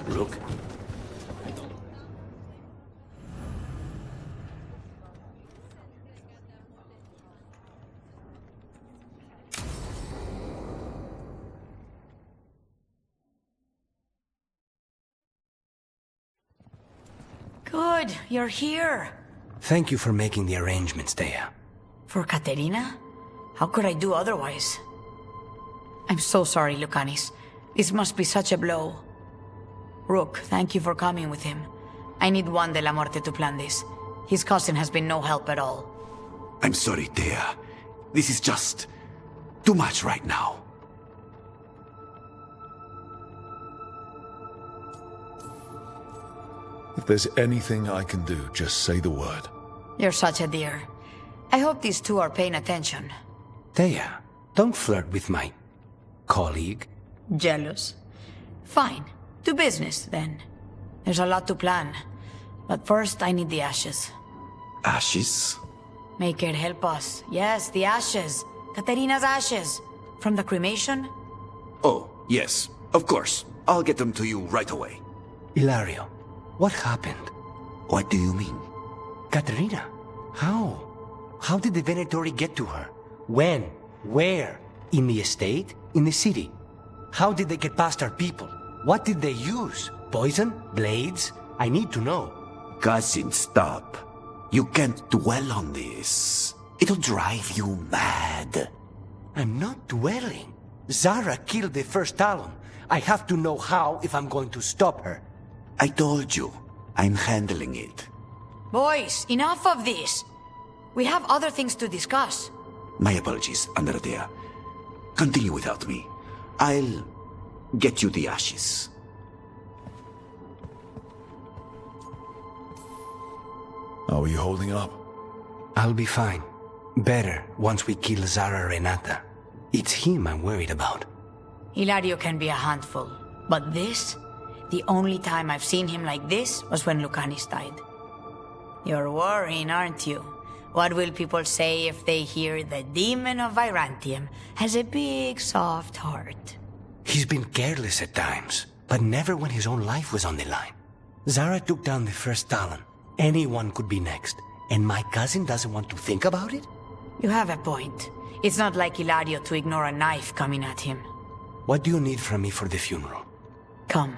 Rook? Good, you're here. Thank you for making the arrangements, Dea. For Katerina? How could I do otherwise? I'm so sorry, Lucanis. This must be such a blow. Rook, thank you for coming with him. I need Juan de la Muerte to plan this. His cousin has been no help at all. I'm sorry, Dea. This is just too much right now. If there's anything I can do, just say the word. You're such a dear. I hope these two are paying attention. Dea, don't flirt with my colleague. Jealous? Fine. To business, then. There's a lot to plan. But first, I need the ashes. Ashes? Make it help us. Yes, the ashes. Katerina's ashes. From the cremation? Oh, yes, of course. I'll get them to you right away. Ilario, what happened? What do you mean? Katerina, how? How did the Venatori get to her? When? Where? In the estate? In the city? How did they get past our people? What did they use? Poison? Blades? I need to know. Cousin, stop. You can't dwell on this. It'll drive you mad. I'm not dwelling. Zara killed the first Talon. I have to know how if I'm going to stop her. I told you, I'm handling it. Boys, enough of this. We have other things to discuss. My apologies, Andradea. Continue without me. I'll get you the ashes. How are you holding up? I'll be fine. Better once we kill Zara Renata. It's him I'm worried about. Hilario can be a handful. But this? The only time I've seen him like this was when Lucanis died. You're worrying, aren't you? What will people say if they hear the demon of Virantium has a big, soft heart? He's been careless at times, but never when his own life was on the line. Zara took down the first Talon. Anyone could be next. And my cousin doesn't want to think about it? You have a point. It's not like Hilario to ignore a knife coming at him. What do you need from me for the funeral? Come.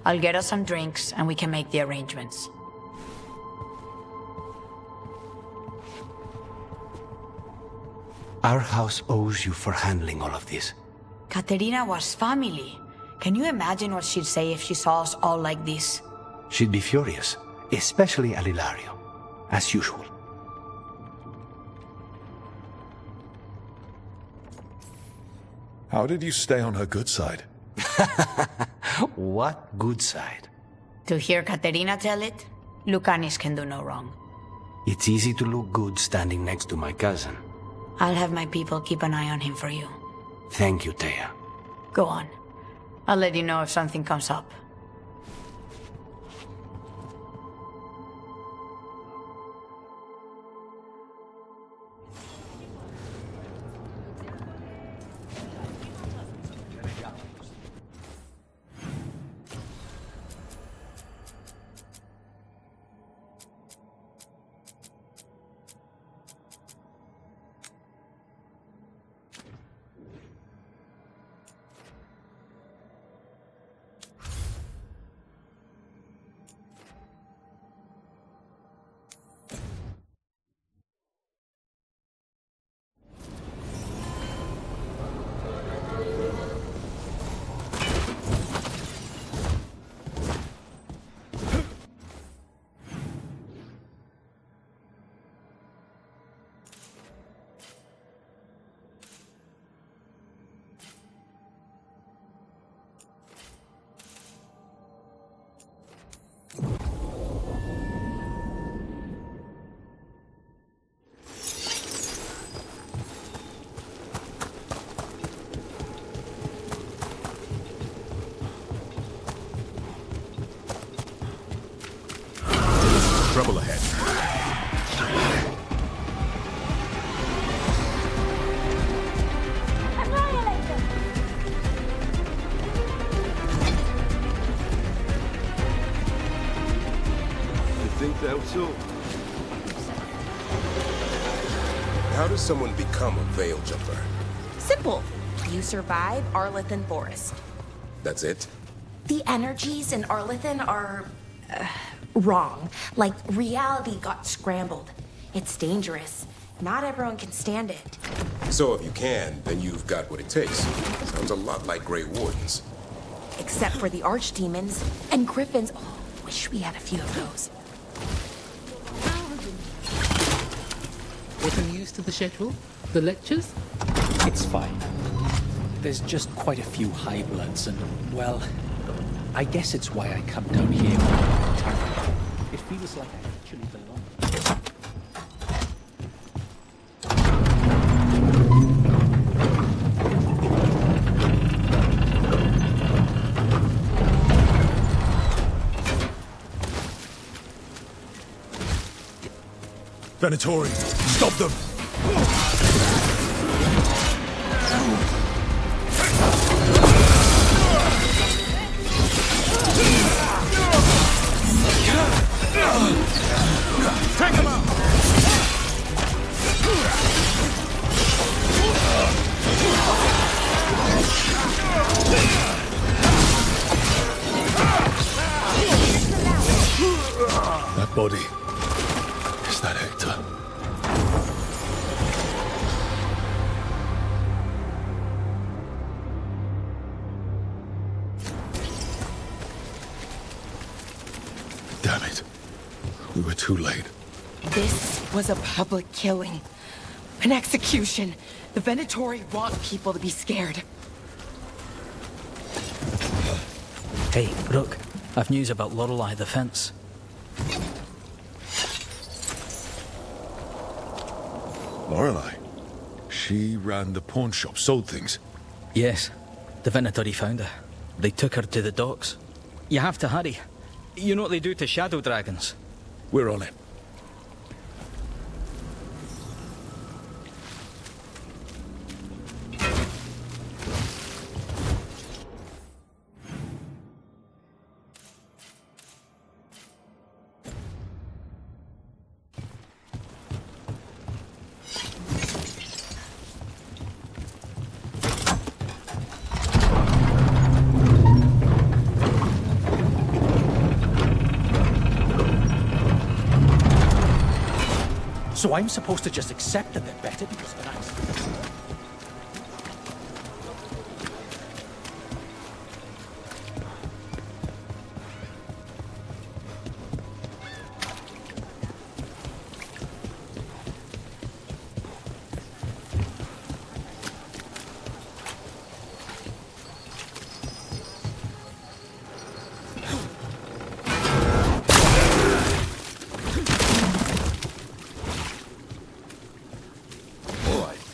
I'll get us some drinks and we can make the arrangements. Our house owes you for handling all of this. Katerina was family. Can you imagine what she'd say if she saw us all like this? She'd be furious, especially at Hilario, as usual. How did you stay on her good side? What good side? To hear Katerina tell it, Lucanis can do no wrong. It's easy to look good standing next to my cousin. I'll have my people keep an eye on him for you. Thank you, Thea. Go on. I'll let you know if something comes up. Trouble ahead. Doubt so. How does someone become a veil jumper? Simple. You survive Arlethan Forest. That's it? The energies in Arlethan are... wrong. Like, reality got scrambled. It's dangerous. Not everyone can stand it. So if you can, then you've got what it takes. Sounds a lot like Grey Wardens. Except for the archdemons and griffins. Oh, wish we had a few of those. Getting used to the schedule? The lectures? It's fine. There's just quite a few high bloods and, well, I guess it's why I come down here all the time. It feels like I actually belong. Venatori, stop them! Take him out! That body. Is that Hector? Damn it. We were too late. This was a public killing. An execution. The Venatori want people to be scared. Hey, Rook. I've news about Lorelei the Fence. Lorelei? She ran the pawn shop, sold things. Yes. The Venatori found her. They took her to the docks. You have to hurry. You know what they do to shadow dragons? We're on it. So I'm supposed to just accept that they're better because of an accident?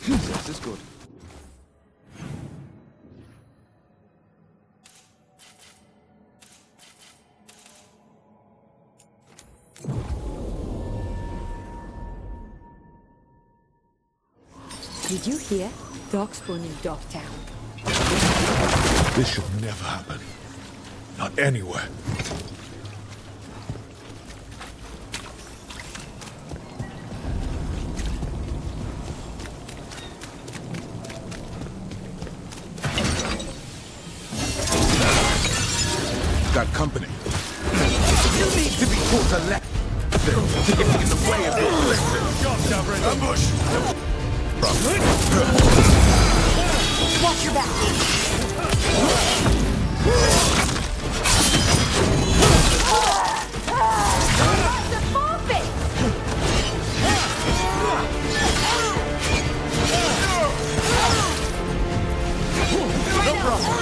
This is good. Did you hear? Darkspawn in Dogtown. This should never happen. Not anywhere. Got company. You need to be taught to let to get in the way of your blessing. Ambush! Watch your back. No problem.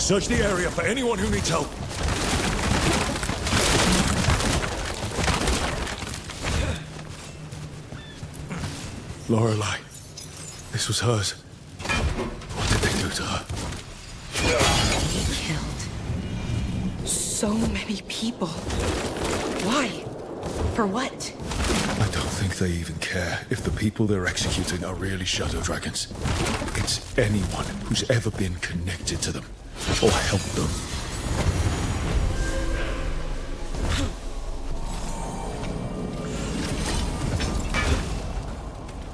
Search the area for anyone who needs help. Lorelei. This was hers. What did they do to her? He killed so many people. Why? For what? I don't think they even care if the people they're executing are really shadow dragons. It's anyone who's ever been connected to them or helped them.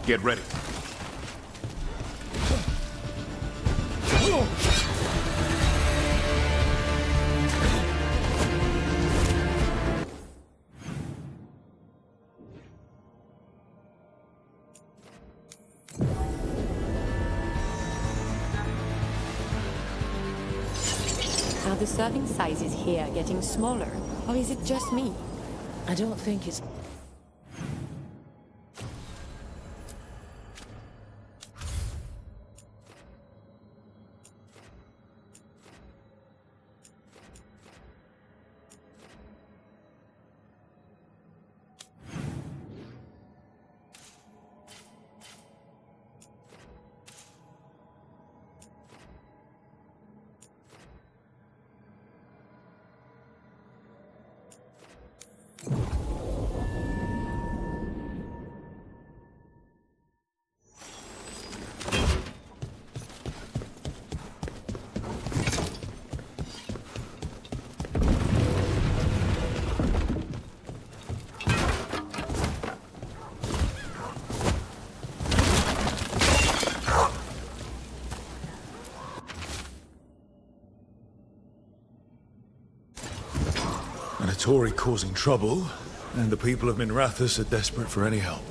Get ready. Are the serving sizes here getting smaller, or is it just me? I don't think it's... A Tory causing trouble, and the people of Minrathous are desperate for any help.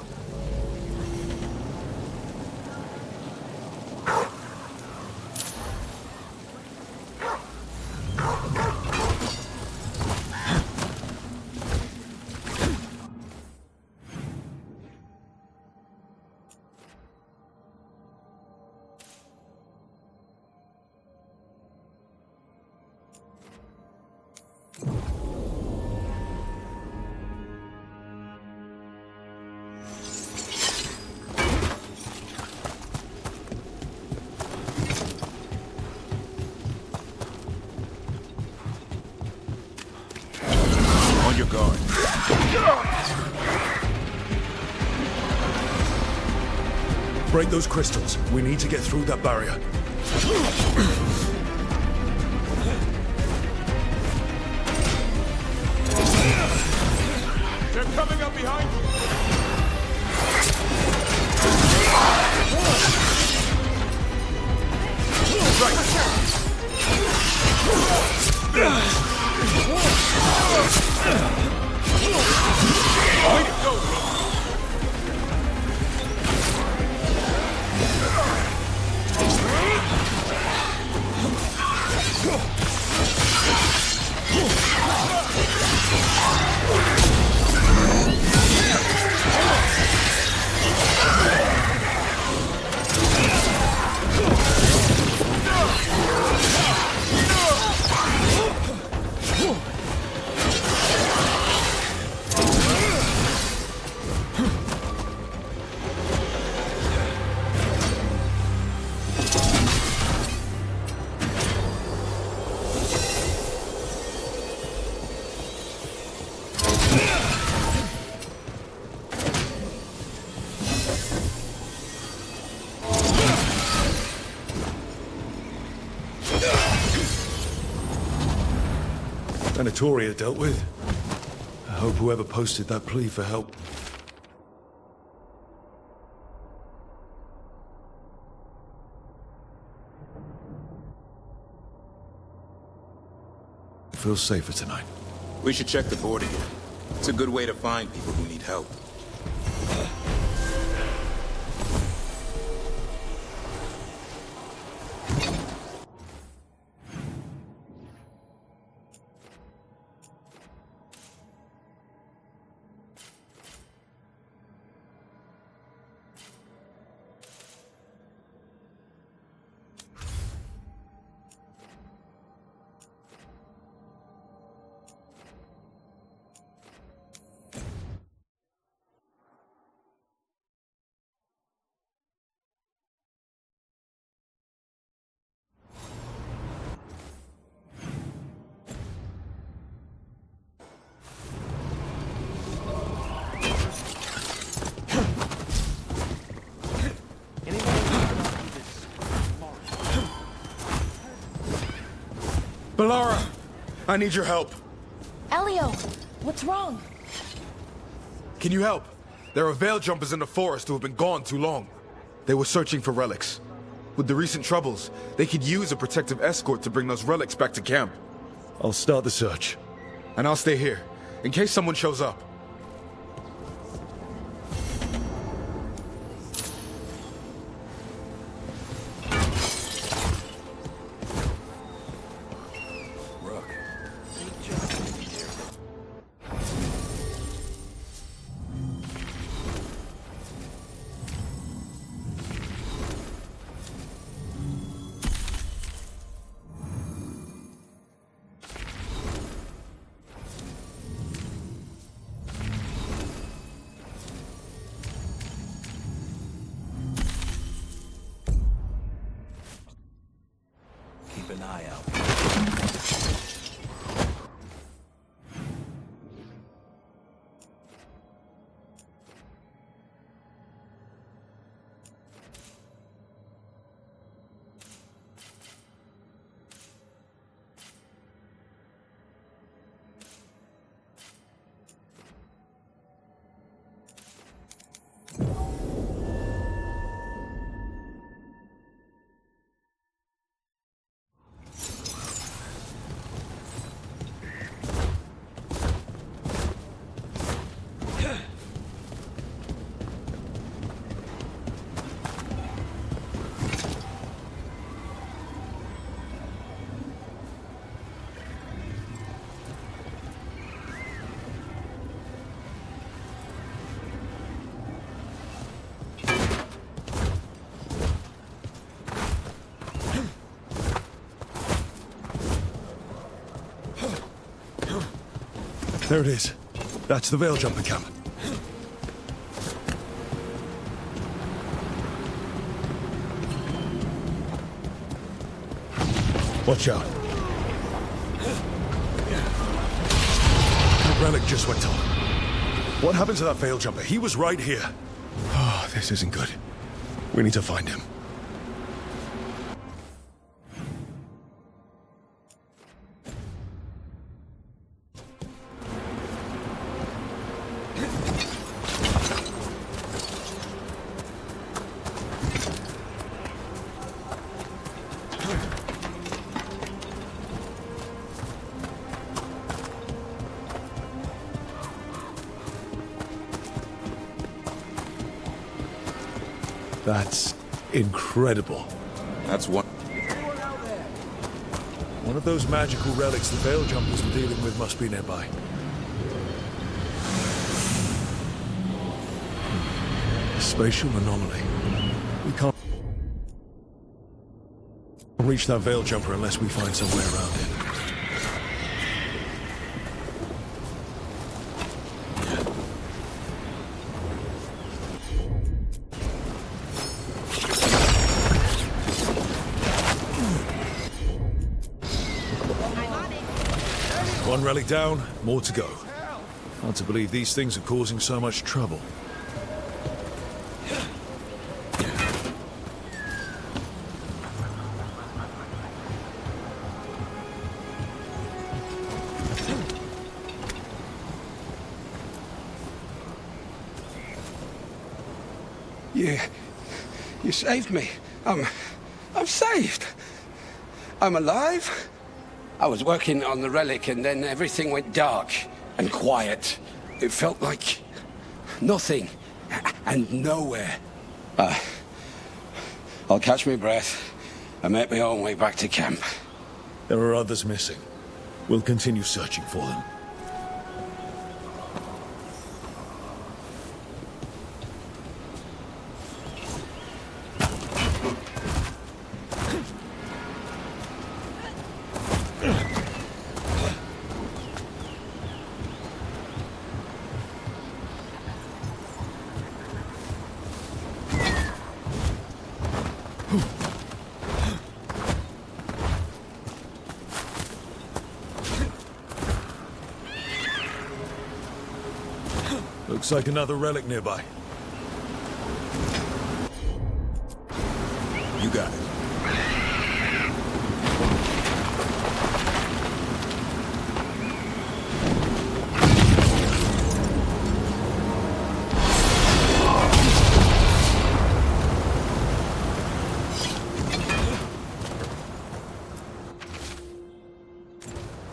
On your guard. Break those crystals. We need to get through that barrier. They're coming up behind you. Way to go, bro. Anatolia dealt with. I hope whoever posted that plea for help. Feels safer tonight. We should check the board again. It's a good way to find people who need help. Bellara! I need your help. Elio, what's wrong? Can you help? There are veil jumpers in the forest who have been gone too long. They were searching for relics. With the recent troubles, they could use a protective escort to bring those relics back to camp. I'll start the search. And I'll stay here, in case someone shows up. Keep an eye out. There it is. That's the Veil Jumper camp. Watch out. That relic just went on. What happened to that Veil Jumper? He was right here. Oh, this isn't good. We need to find him. That's incredible. That's one. One of those magical relics the Veil Jumpers were dealing with must be nearby. A spatial anomaly. We can't reach that Veil Jumper unless we find some way around it. One relic down, more to go. Hard to believe these things are causing so much trouble. You saved me. I'm saved. I'm alive. I was working on the relic and then everything went dark and quiet. It felt like nothing and nowhere. I'll catch my breath and make my own way back to camp. There are others missing. We'll continue searching for them. Looks like another relic nearby. You got it.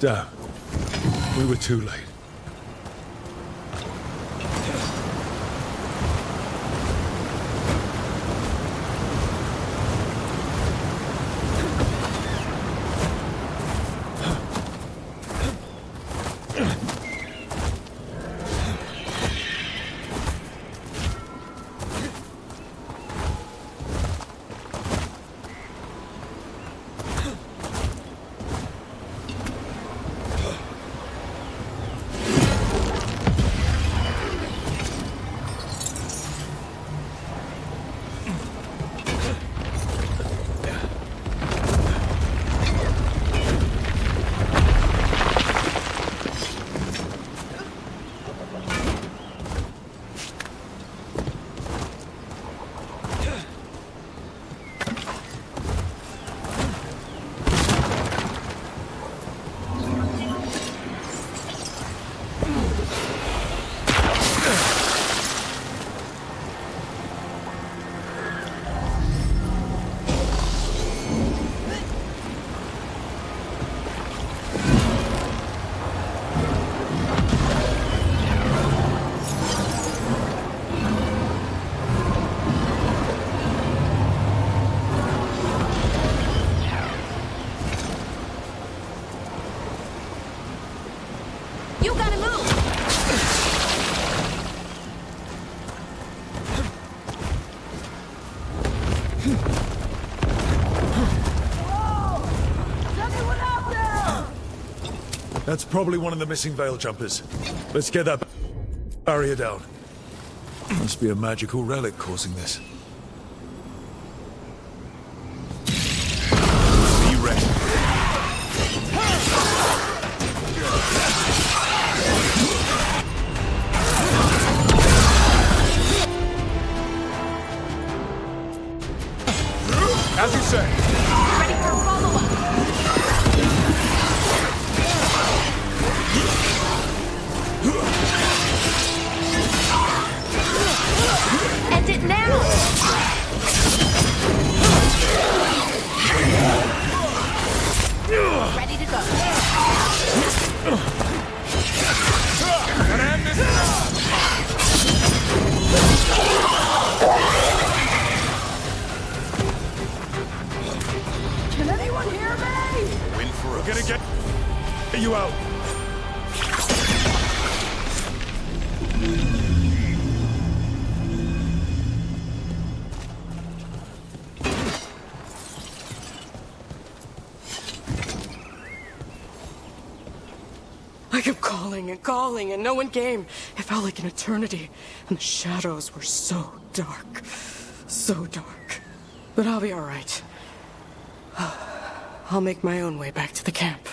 Damn. We were too late. That's probably one of the missing veil jumpers. Let's get that barrier down. Must be a magical relic causing this. Be ready. As you say. Ready for follow-up. End it now! Ready to go. Gotta end this now! Can anyone hear me? Win for us. We're gonna get you out. I kept calling and calling, and no one came. It felt like an eternity, and the shadows were so dark. So dark. But I'll be all right. I'll make my own way back to the camp.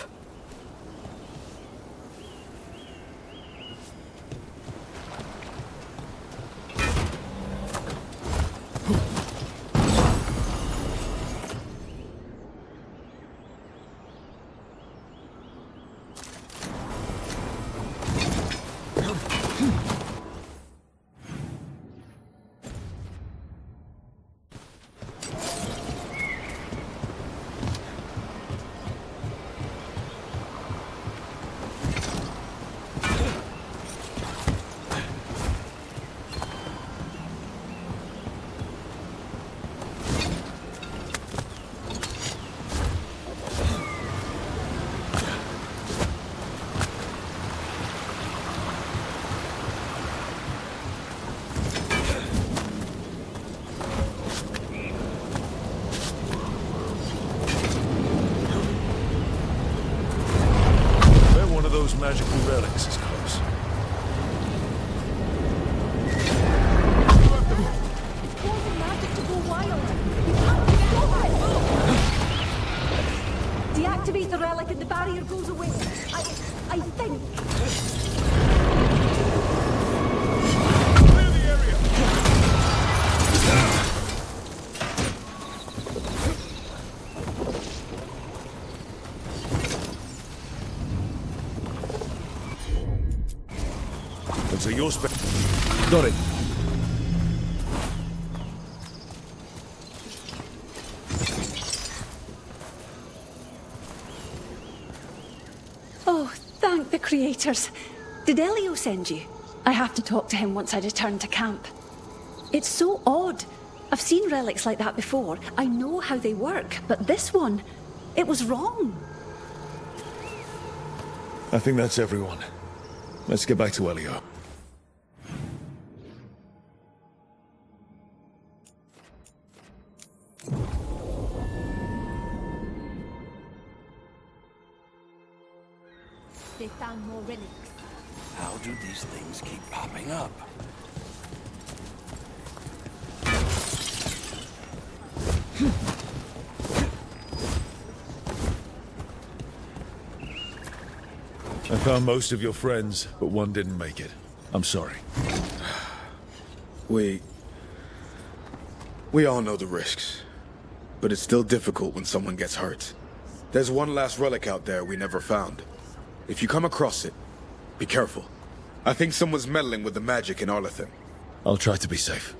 Those magical relics is close. It's causing magic to go wild. We can't stop it. Deactivate the relic and the barrier goes away. I think. Clear the area. So you're got it. the creators. Did Elio send you? I have to talk to him once I return to camp. It's so odd. I've seen relics like that before. I know how they work, but this one, it was wrong. I think that's everyone. Let's get back to Elio. They found more relics. How do these things keep popping up? I found most of your friends, but one didn't make it. I'm sorry. We all know the risks, but it's still difficult when someone gets hurt. There's one last relic out there we never found. If you come across it, be careful. I think someone's meddling with the magic in Arlethan. I'll try to be safe.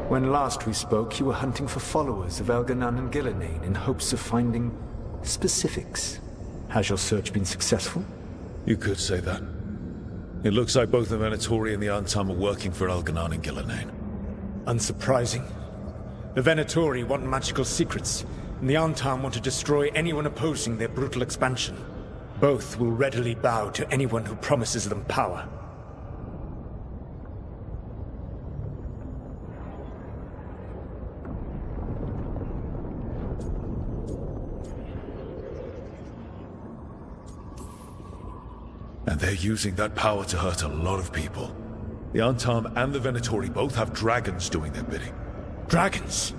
When last we spoke, you were hunting for followers of Elganan and Gillenane in hopes of finding specifics. Has your search been successful? You could say that. It looks like both the Venatori and the Antam are working for Elganan and Gillenane. Unsurprising. The Venatori want magical secrets, and the Antam want to destroy anyone opposing their brutal expansion. Both will readily bow to anyone who promises them power. And they're using that power to hurt a lot of people. The Antam and the Venatori both have dragons doing their bidding. Dragons?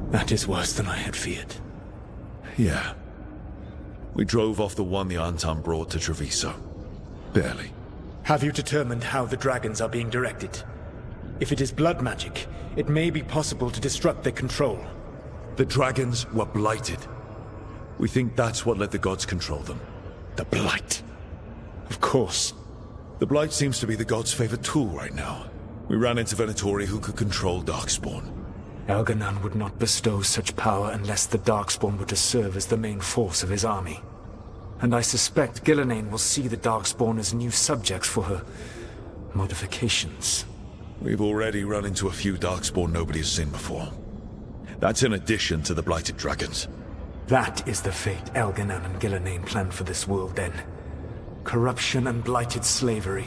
That is worse than I had feared. Yeah. We drove off the one the Antam brought to Treviso. Barely. Have you determined how the dragons are being directed? If it is blood magic, it may be possible to disrupt their control. The dragons were blighted. We think that's what let the gods control them. The Blight. Of course. The Blight seems to be the gods' favorite tool right now. We ran into Venatori who could control Darkspawn. Elganan would not bestow such power unless the Darkspawn were to serve as the main force of his army. And I suspect Gillenane will see the Darkspawn as new subjects for her modifications. We've already run into a few Darkspawn nobody has seen before. That's in addition to the blighted dragons. That is the fate Elganan and Gillenane planned for this world then. Corruption and blighted slavery.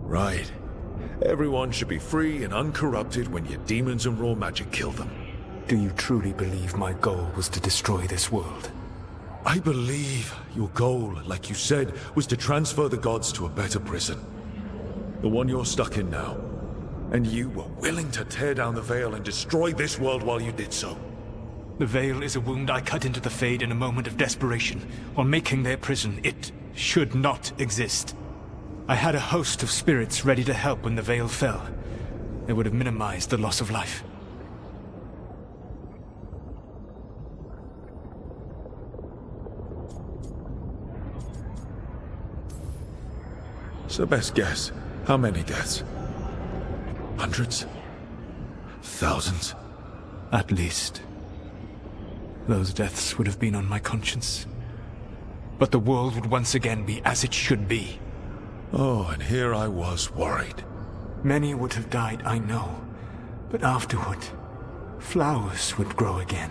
Right. Everyone should be free and uncorrupted when your demons and raw magic kill them. Do you truly believe my goal was to destroy this world? I believe your goal, like you said, was to transfer the gods to a better prison. The one you're stuck in now. And you were willing to tear down the veil and destroy this world while you did so. The veil is a wound I cut into the Fade in a moment of desperation, while making their prison it should not exist. I had a host of spirits ready to help when the veil fell. It would have minimized the loss of life. So best guess, how many deaths? Hundreds? Thousands? At least. Those deaths would have been on my conscience. But the world would once again be as it should be. Oh, and here I was worried. Many would have died, I know. But afterward, flowers would grow again.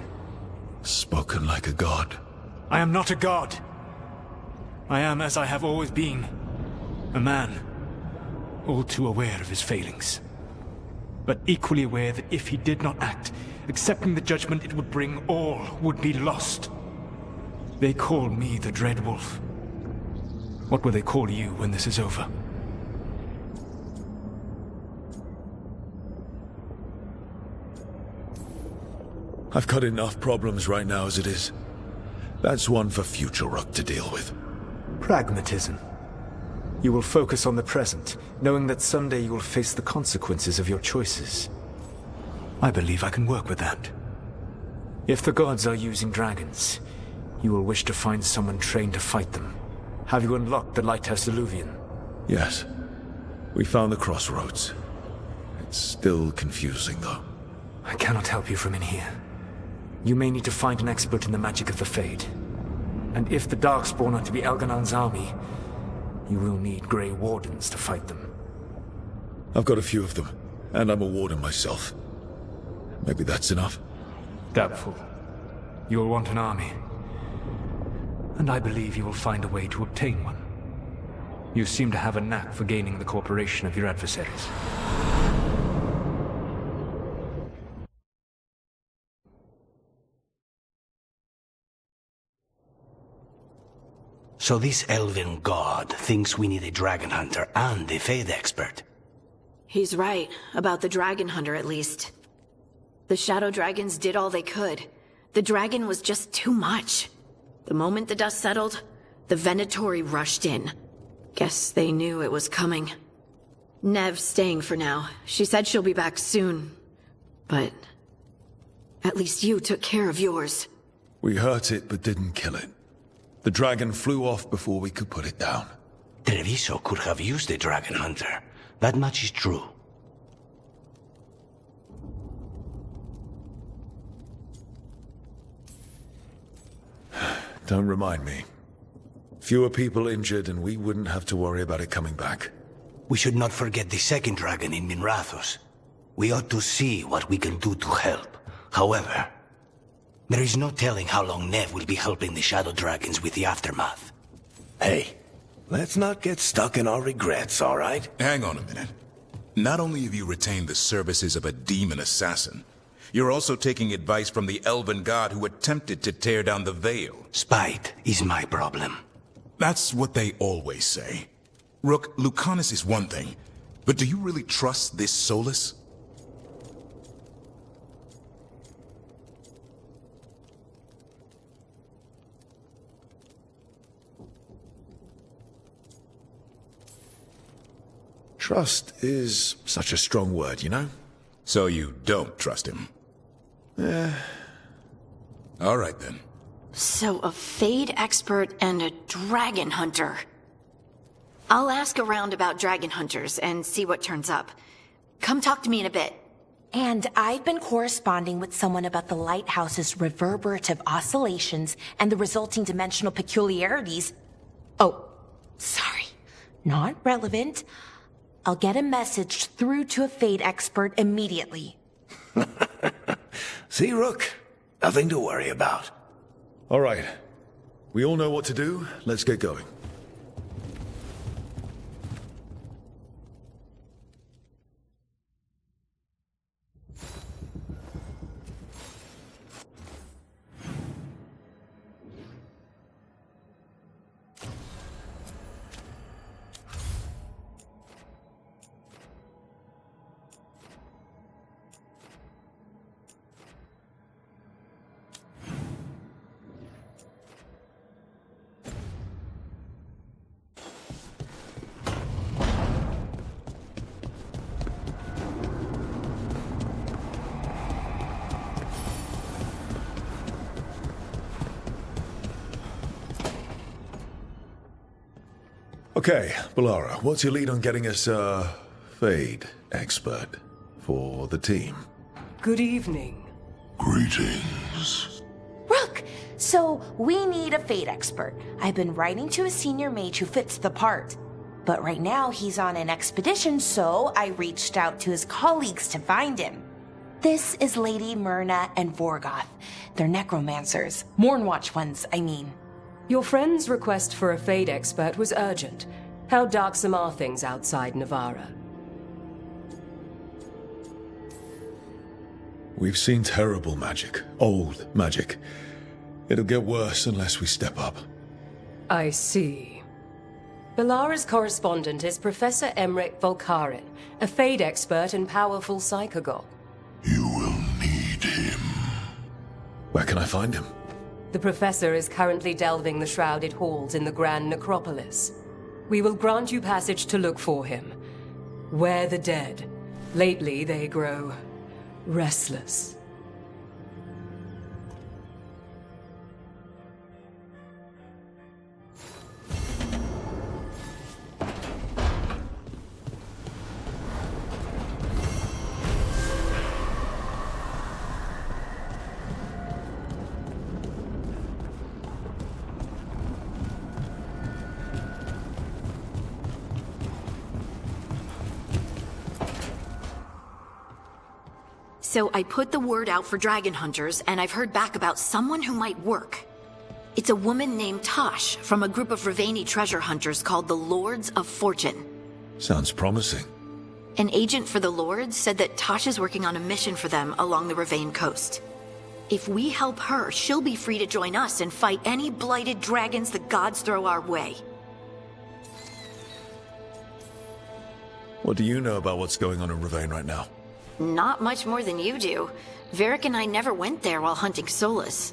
Spoken like a god. I am not a god. I am as I have always been. A man, all too aware of his failings. But equally aware that if he did not act, accepting the judgment it would bring, all would be lost. They call me the Dread Wolf. What will they call you when this is over? I've got enough problems right now as it is. That's one for future Rook to deal with. Pragmatism. You will focus on the present, knowing that someday you will face the consequences of your choices. I believe I can work with that. If the gods are using dragons, you will wish to find someone trained to fight them. Have you unlocked the Lighthouse Illuvian? Yes. We found the crossroads. It's still confusing, though. I cannot help you from in here. You may need to find an expert in the magic of the Fade. And if the Darkspawn are to be Elganon's army, you will need Grey Wardens to fight them. I've got a few of them, and I'm a warden myself. Maybe that's enough? Doubtful. You'll want an army. And I believe you will find a way to obtain one. You seem to have a knack for gaining the cooperation of your adversaries. So this elven god thinks we need a dragon hunter and a Fade expert. He's right, about the dragon hunter at least. The shadow dragons did all they could. The dragon was just too much. The moment the dust settled, the Venatori rushed in. Guess they knew it was coming. Nev's staying for now. She said she'll be back soon. But at least you took care of yours. We hurt it, but didn't kill it. The dragon flew off before we could put it down. Treviso could have used a dragon hunter. That much is true. Don't remind me. Fewer people injured and we wouldn't have to worry about it coming back. We should not forget the second dragon in Minrathos. We ought to see what we can do to help. However, there is no telling how long Nev will be helping the Shadow Dragons with the aftermath. Hey, let's not get stuck in our regrets, all right? Hang on a minute. Not only have you retained the services of a demon assassin, you're also taking advice from the elven god who attempted to tear down the veil. Spite is my problem. That's what they always say. Rook, Lucanus is one thing, but do you really trust this Solus? Trust is such a strong word, you know? So you don't trust him? All right then. So a Fade expert and a dragon hunter. I'll ask around about dragon hunters and see what turns up. Come talk to me in a bit. And I've been corresponding with someone about the lighthouse's reverberative oscillations and the resulting dimensional peculiarities. Oh, sorry. Not relevant. I'll get a message through to a Fade expert immediately. See, Rook? Nothing to worry about. All right. We all know what to do. Let's get going. Okay, Balara, what's your lead on getting us a Fade expert for the team? Good evening. Greetings. Rook! So, we need a Fate expert. I've been writing to a senior mage who fits the part. But right now, he's on an expedition, so I reached out to his colleagues to find him. This is Lady Myrna and Vorgoth. They're necromancers. Mournwatch ones, I mean. Your friend's request for a Fade expert was urgent. How darksome are things outside Navarra? We've seen terrible magic. Old magic. It'll get worse unless we step up. I see. Balara's correspondent is Professor Emmerich Volkarin, a Fade expert and powerful psychogol. Where can I find him? The Professor is currently delving the shrouded halls in the Grand Necropolis. We will grant you passage to look for him. Where the dead. Lately they grow restless. So I put the word out for dragon hunters, and I've heard back about someone who might work. It's a woman named Tosh from a group of Ravani treasure hunters called the Lords of Fortune. Sounds promising. An agent for the Lords said that Tosh is working on a mission for them along the Ravane coast. If we help her, she'll be free to join us and fight any blighted dragons the gods throw our way. What do you know about what's going on in Ravane right now? Not much more than you do. Varric and I never went there while hunting Solus.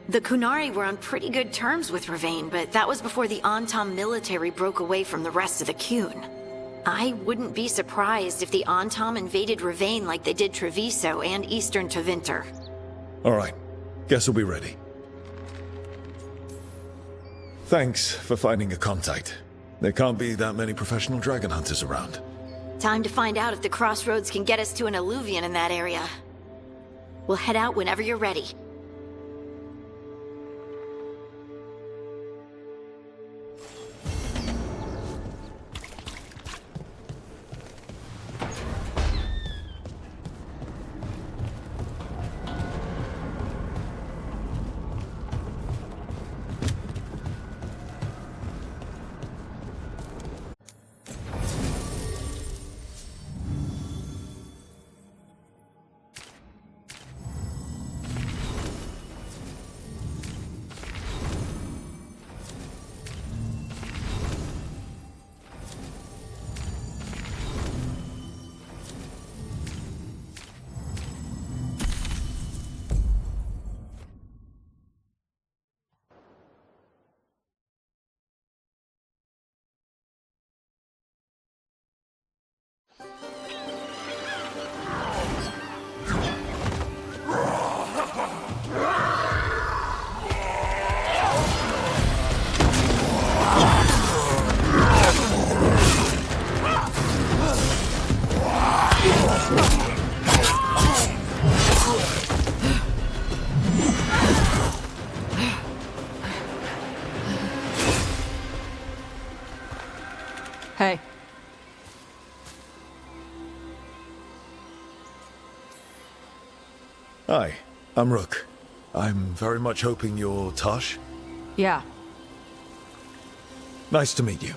The Kunari were on pretty good terms with Ravane, but that was before the Antam military broke away from the rest of the Kun. I wouldn't be surprised if the Antam invaded Ravane like they did Treviso and Eastern Tevinter. Alright, guess we'll be ready. Thanks for finding a contact. There can't be that many professional dragon hunters around. Time to find out if the crossroads can get us to an alluvion in that area. We'll head out whenever you're ready. Hey. Hi, I'm Rook. I'm very much hoping you're Tosh. Yeah. Nice to meet you.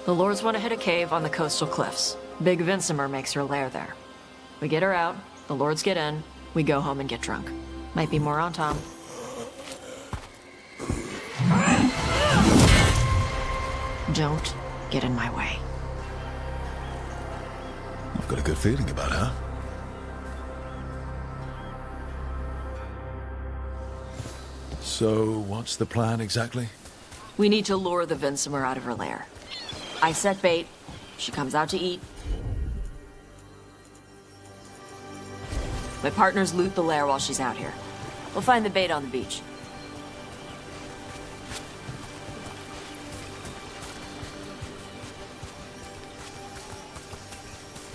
The Lords want to hit a cave on the coastal cliffs. Big Vincimer makes her lair there. We get her out, the Lords get in, we go home and get drunk. Might be more on Tom. Don't get in my way. I've got a good feeling about her. So, what's the plan exactly? We need to lure the Vincimer out of her lair. I set bait, she comes out to eat. My partners loot the lair while she's out here. We'll find the bait on the beach.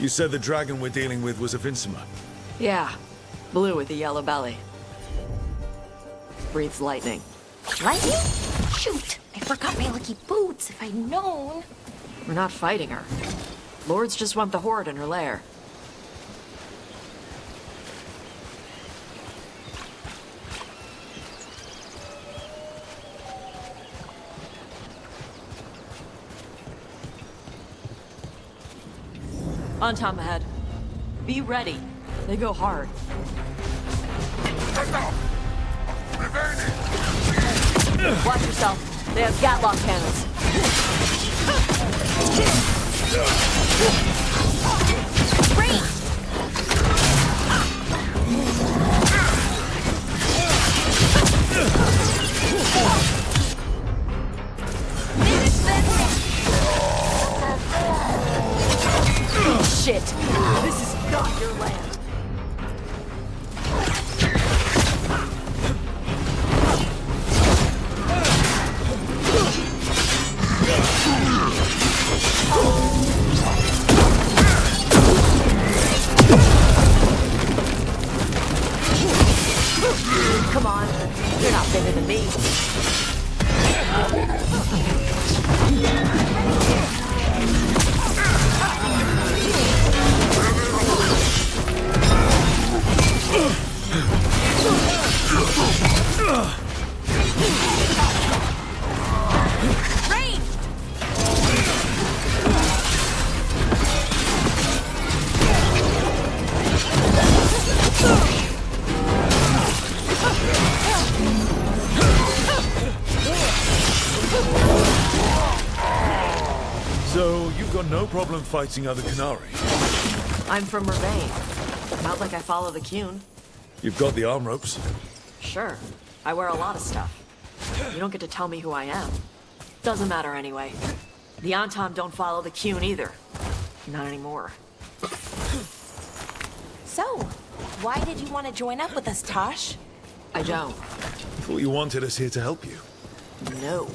You said the dragon we're dealing with was a Vincimer. Yeah. Blue with a yellow belly. Breathes lightning. Lightning? Shoot! I forgot my lucky boots. If I'd known. We're not fighting her. Lords just want the Horde in her lair. On Tom ahead. Be ready. They go hard. Watch yourself. They have Gatlock cannons. Shit! This is not your land. Come on, you're not bigger than me. So, you've got no problem fighting other Canary? I'm from Mervain. Not like I follow the Cune. You've got the arm ropes. Sure. I wear a lot of stuff. You don't get to tell me who I am. Doesn't matter anyway. The Antom don't follow the Cune either. Not anymore. So, why did you want to join up with us, Tosh? I don't. Thought you wanted us here to help you. No.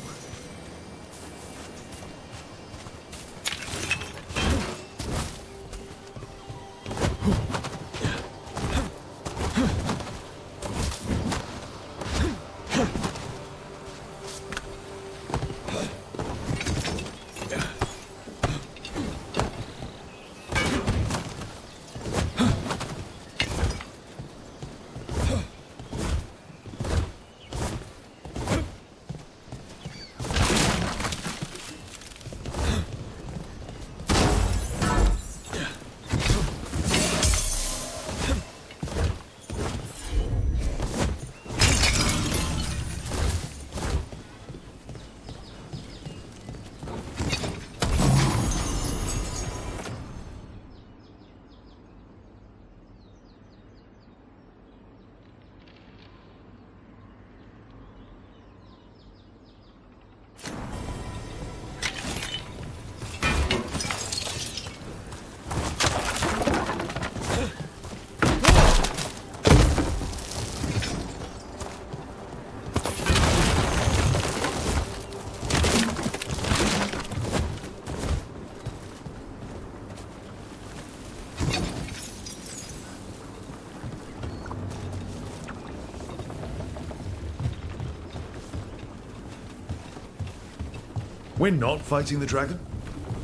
We're not fighting the dragon?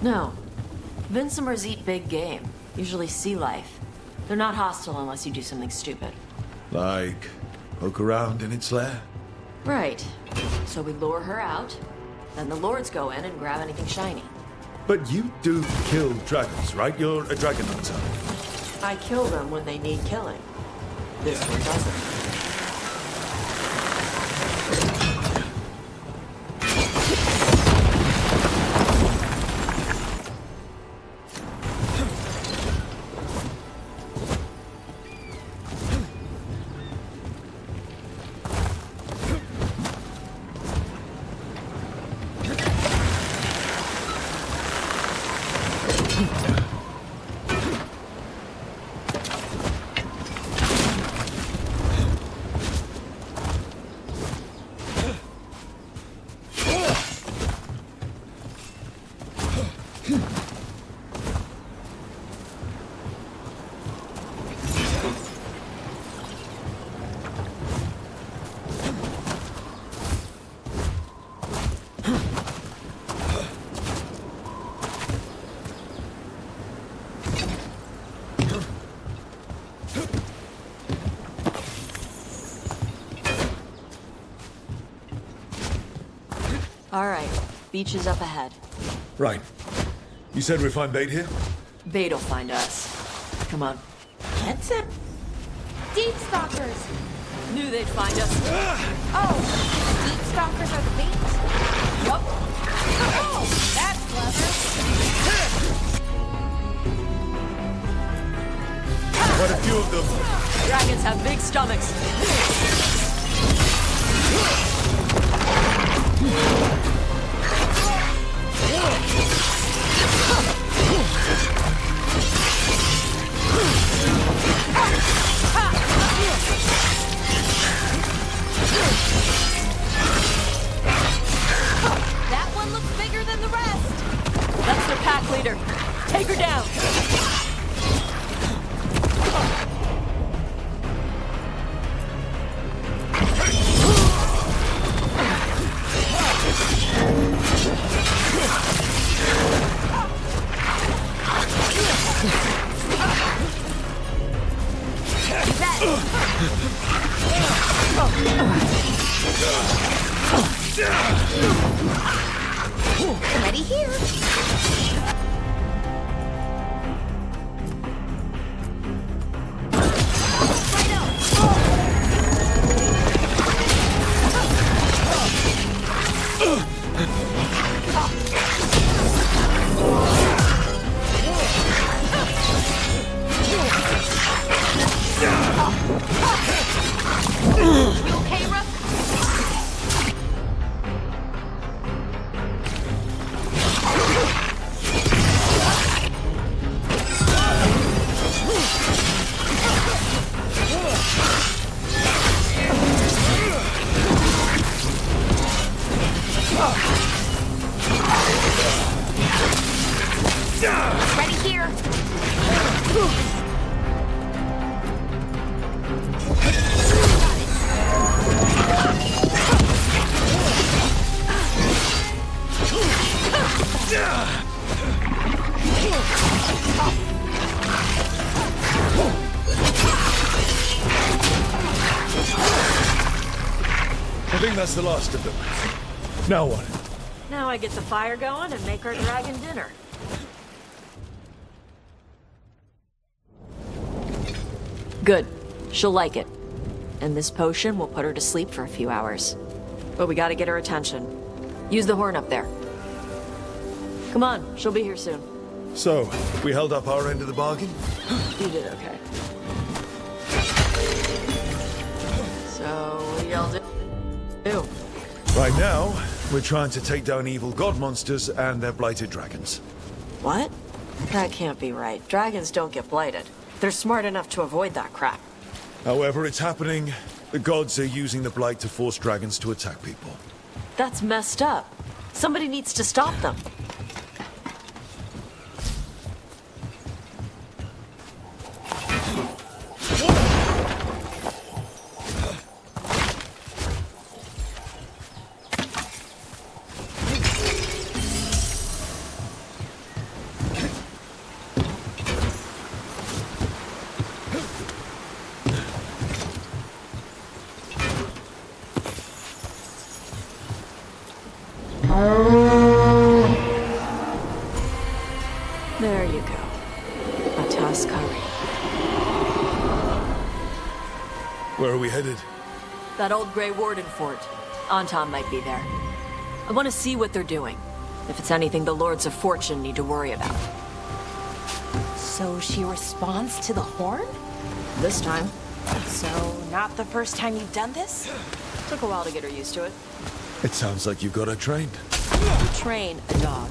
No. Vincimers eat big game. Usually sea life. They're not hostile unless you do something stupid. Like, poke around in its lair? Right. So we lure her out, then the lords go in and grab anything shiny. But you do kill dragons, right? You're a dragon hunter. I kill them when they need killing. This one doesn't. All right, beach is up ahead. Right. You said we'd find bait here? Bait'll find us. Come on. That's it. Deep stalkers. Knew they'd find us. Oh, deep stalkers are the bait. Yup. Oh, that's clever. Quite a few of them. Dragons have big stomachs. That one looks bigger than the rest. That's their pack leader. Take her down. Ready here. Okay, Rook? Ready here. I think that's the last of them. Now what? Now I get the fire going and make our dragon dinner. Good. She'll like it. And this potion will put her to sleep for a few hours. But we gotta get her attention. Use the horn up there. Come on, she'll be here soon. So, we held up our end of the bargain? You did okay. So, what do y'all do? Right now, we're trying to take down evil god monsters and their blighted dragons. What? That can't be right. Dragons don't get blighted. They're smart enough to avoid that crap. However it's happening, the gods are using the blight to force dragons to attack people. That's messed up. Somebody needs to stop them. There you go. Ataskari. Where are we headed? That old Grey Warden fort. Anton might be there. I want to see what they're doing. If it's anything the Lords of Fortune need to worry about. So she responds to the horn? This time. So, not the first time you've done this? Took a while to get her used to it. It sounds like you've got her trained. You train a dog.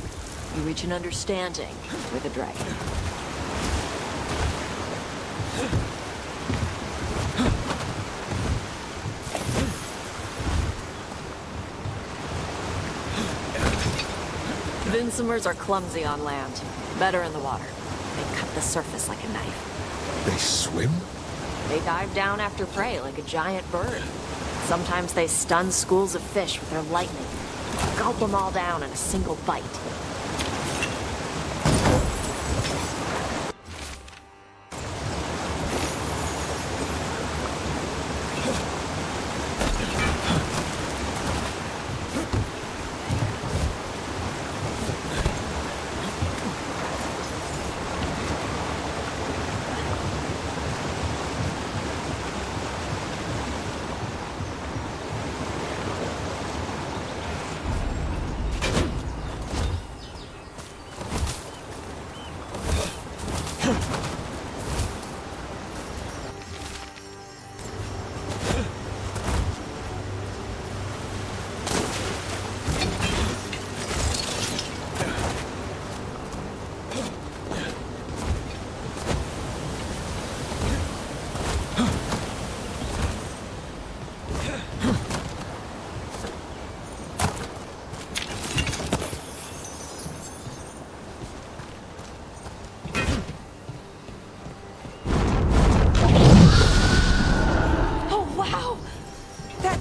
You reach an understanding with a dragon. Vinsomers are clumsy on land. Better in the water. They cut the surface like a knife. They swim? They dive down after prey like a giant bird. Sometimes they stun schools of fish with their lightning. Gulp them all down in a single bite.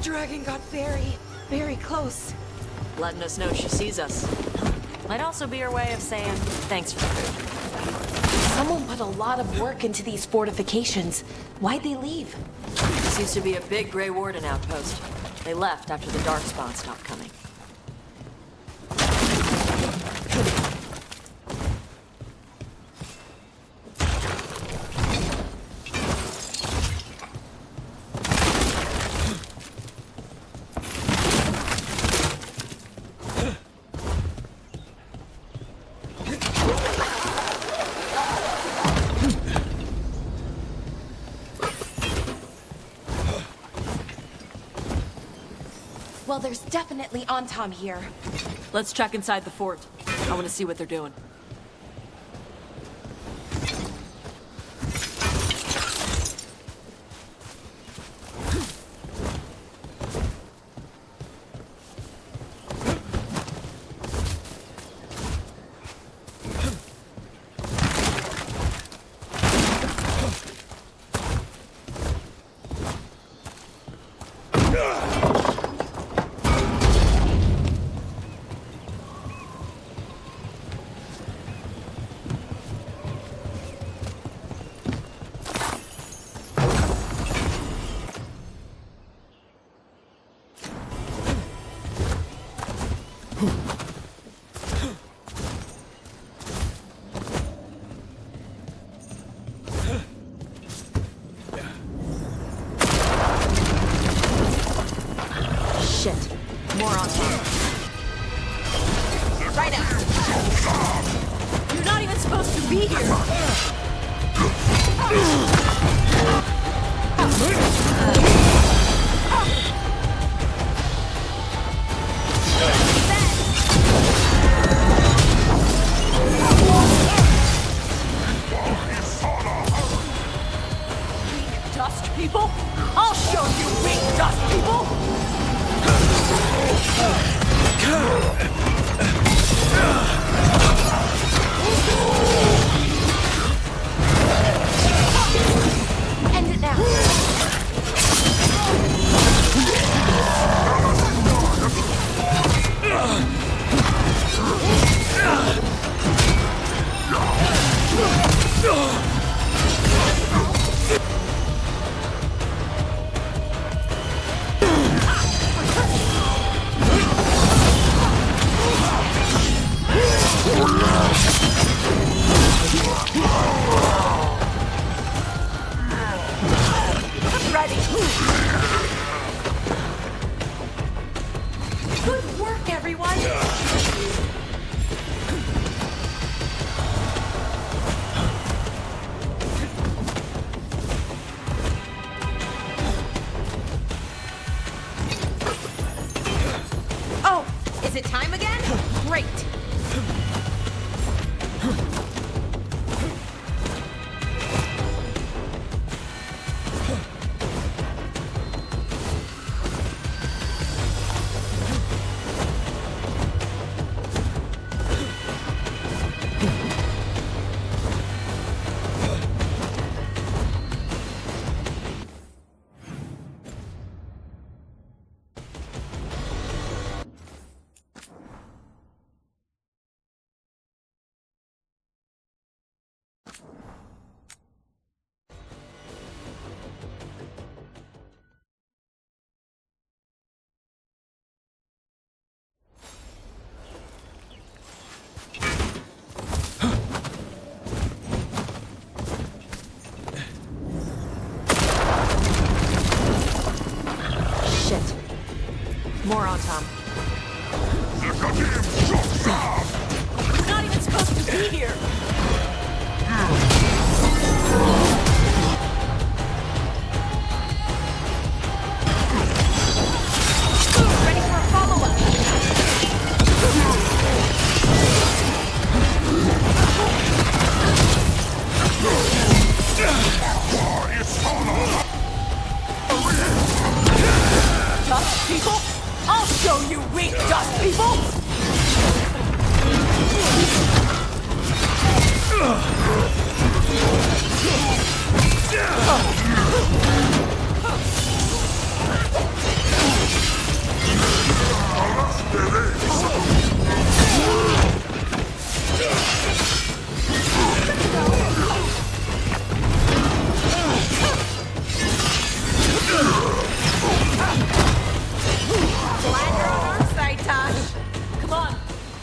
Dragon got very, very close. Letting us know she sees us. Might also be her way of saying thanks for the food. Someone put a lot of work into these fortifications. Why'd they leave? This used to be a big Grey Warden outpost. They left after the Darkspawn stopped coming. Well, there's definitely Antam here. Let's check inside the fort. I want to see what they're doing. Shit. More on top. Right out. You're not even supposed to be here. Weak dust people? I'll show you weak dust people! End it now.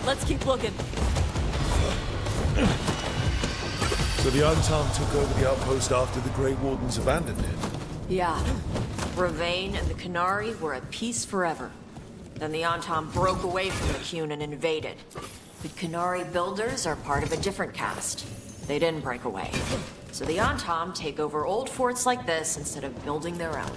Let's keep looking. So the Antam took over the outpost after the Grey Wardens abandoned it? Yeah. Ravane and the Qunari were at peace forever. Then the Antam broke away from the Qun and invaded. The Qunari builders are part of a different caste. They didn't break away. So the Antam take over old forts like this instead of building their own.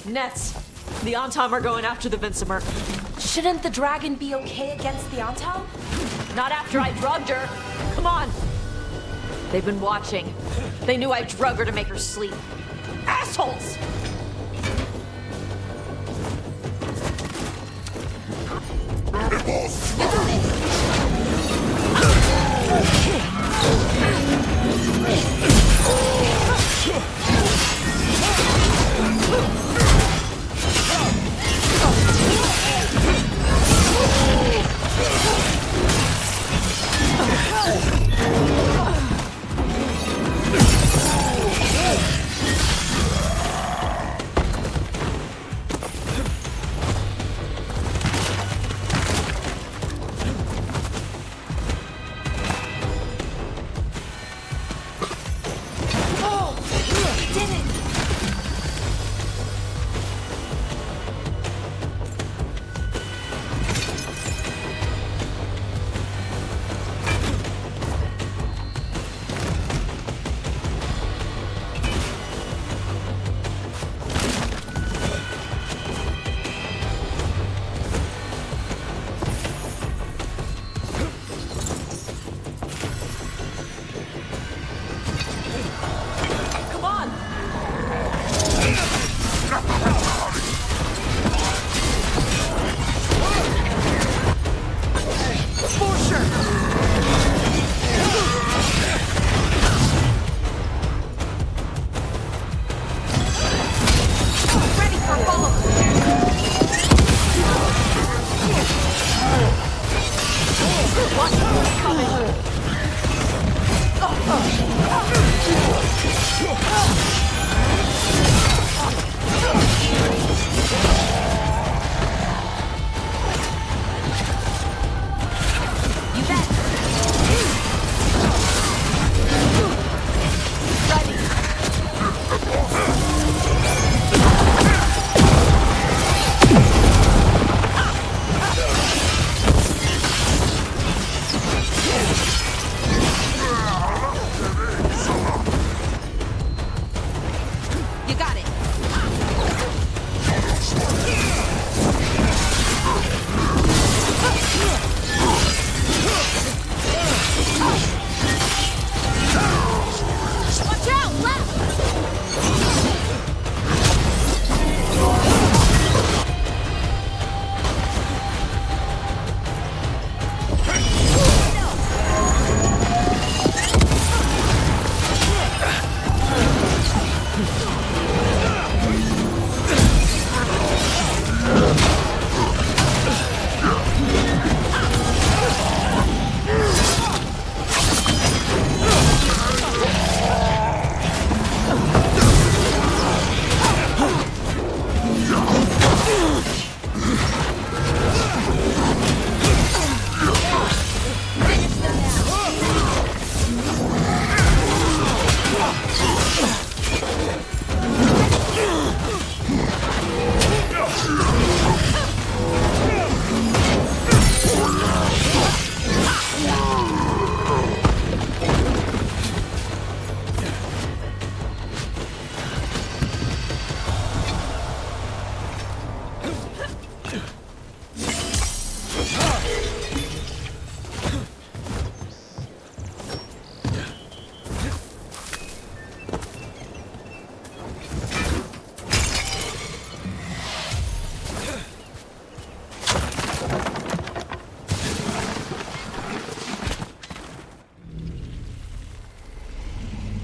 Nets! The Antam are going after the Vincemer. Shouldn't the dragon be okay against the Antam? Not after I drugged her! Come on! They've been watching. They knew I drug her to make her sleep. Assholes!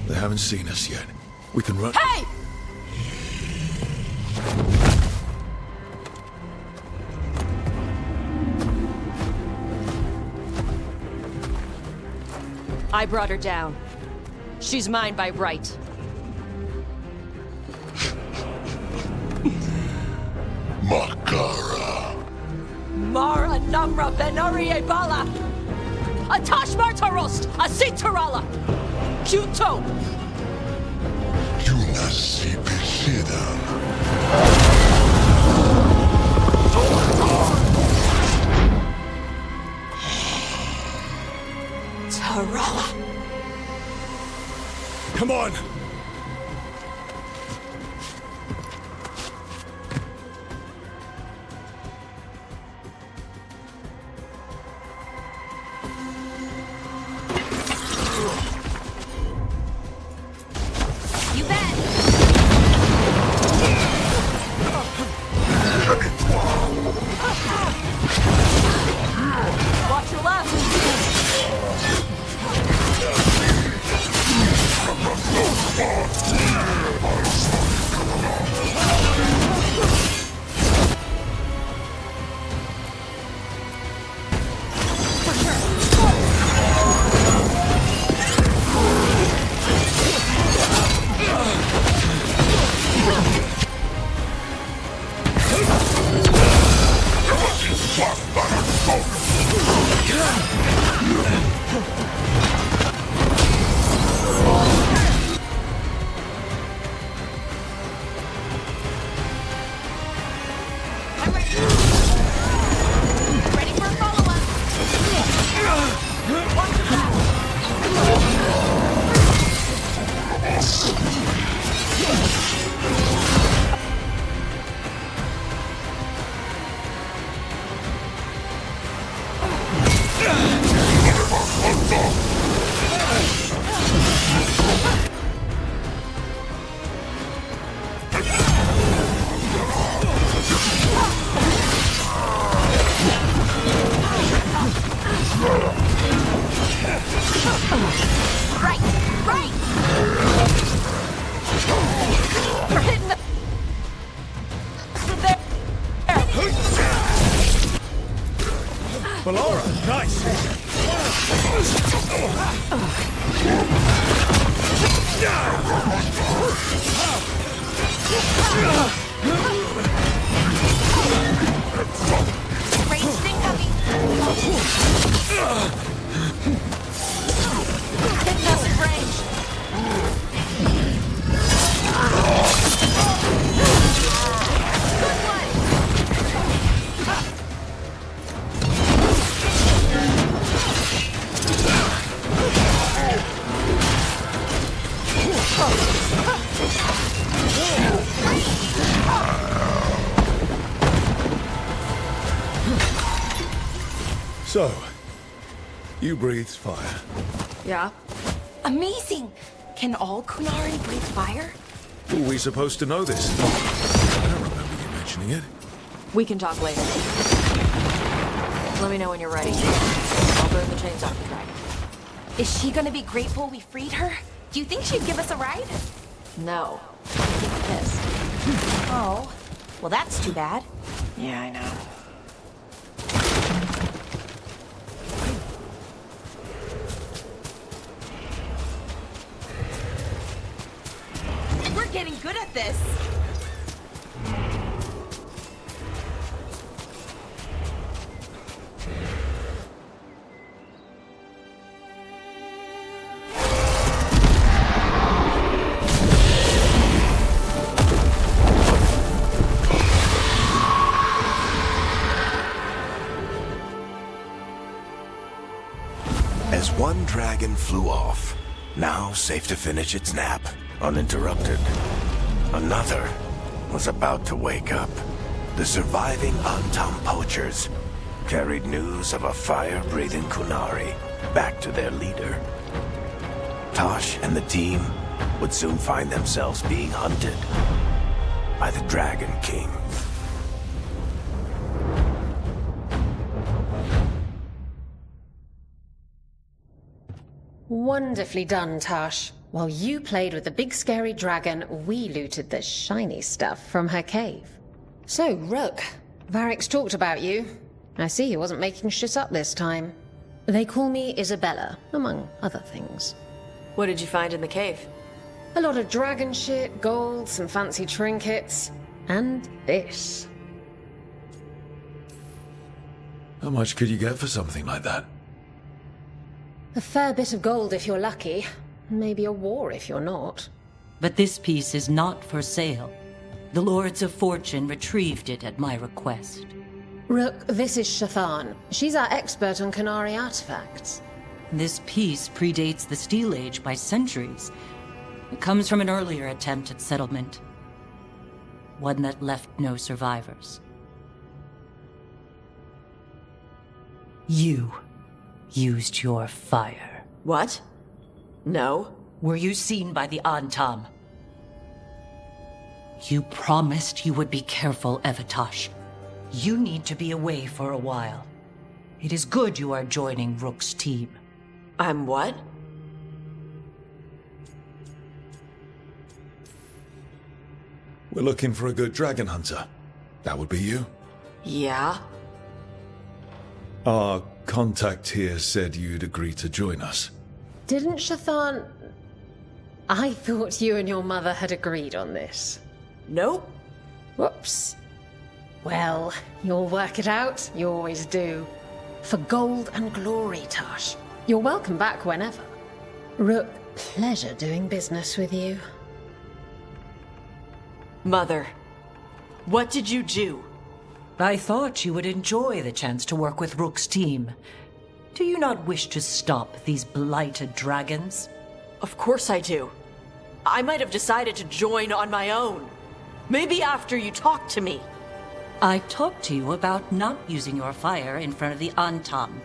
They haven't seen us yet. We can run. Hey! I brought her down. She's mine by right. Makara. Mara Namra Benarie Bala! Atash Martarost! Asitarala! Kyuto! Tarala! Come on! You bet! Watch your left! Right! Right! They're hitting the... There! Valora, nice! Ranged incoming! Hitting us in range! Good one! So, you breathed fire. Yeah? Amazing! Can all Kunari breathe fire? Were we supposed to know this? I don't remember you mentioning it. We can talk later. Let me know when you're ready. I'll burn the chains off the dragon. Is she gonna be grateful we freed her? Do you think she'd give us a ride? No. She's pissed. Oh. Well, that's too bad. Yeah, I know. We're getting good at this. As one dragon flew off, now safe to finish its nap, uninterrupted, another was about to wake up. The surviving Antam poachers carried news of a fire-breathing Kunari back to their leader. Tosh and the team would soon find themselves being hunted by the Dragon King. Wonderfully done, Tash. While you played with the big scary dragon, we looted the shiny stuff from her cave. So, Rook, Varric's talked about you. I see he wasn't making shit up this time. They call me Isabella, among other things. What did you find in the cave? A lot of dragon shit, gold, some fancy trinkets, and this. How much could you get for something like that? A fair bit of gold if you're lucky. Maybe a war if you're not. But this piece is not for sale. The Lords of Fortune retrieved it at my request. Rook, this is Shathan. She's our expert on Qunari artifacts. This piece predates the Steel Age by centuries. It comes from an earlier attempt at settlement. One that left no survivors. You used your fire. What? No. Were you seen by the Antam? You promised you would be careful, Evatosh. You need to be away for a while. It is good you are joining Rook's team. I'm what? We're looking for a good dragon hunter. That would be you. Yeah? Our contact here said you'd agree to join us. Didn't Shathan... I thought you and your mother had agreed on this. Nope. Whoops. Well, you'll work it out. You always do. For gold and glory, Tosh. You're welcome back whenever. Rook, pleasure doing business with you. Mother, what did you do? I thought you would enjoy the chance to work with Rook's team. Do you not wish to stop these blighted dragons? Of course I do. I might have decided to join on my own. Maybe after you talked to me. I talked to you about not using your fire in front of the Antam.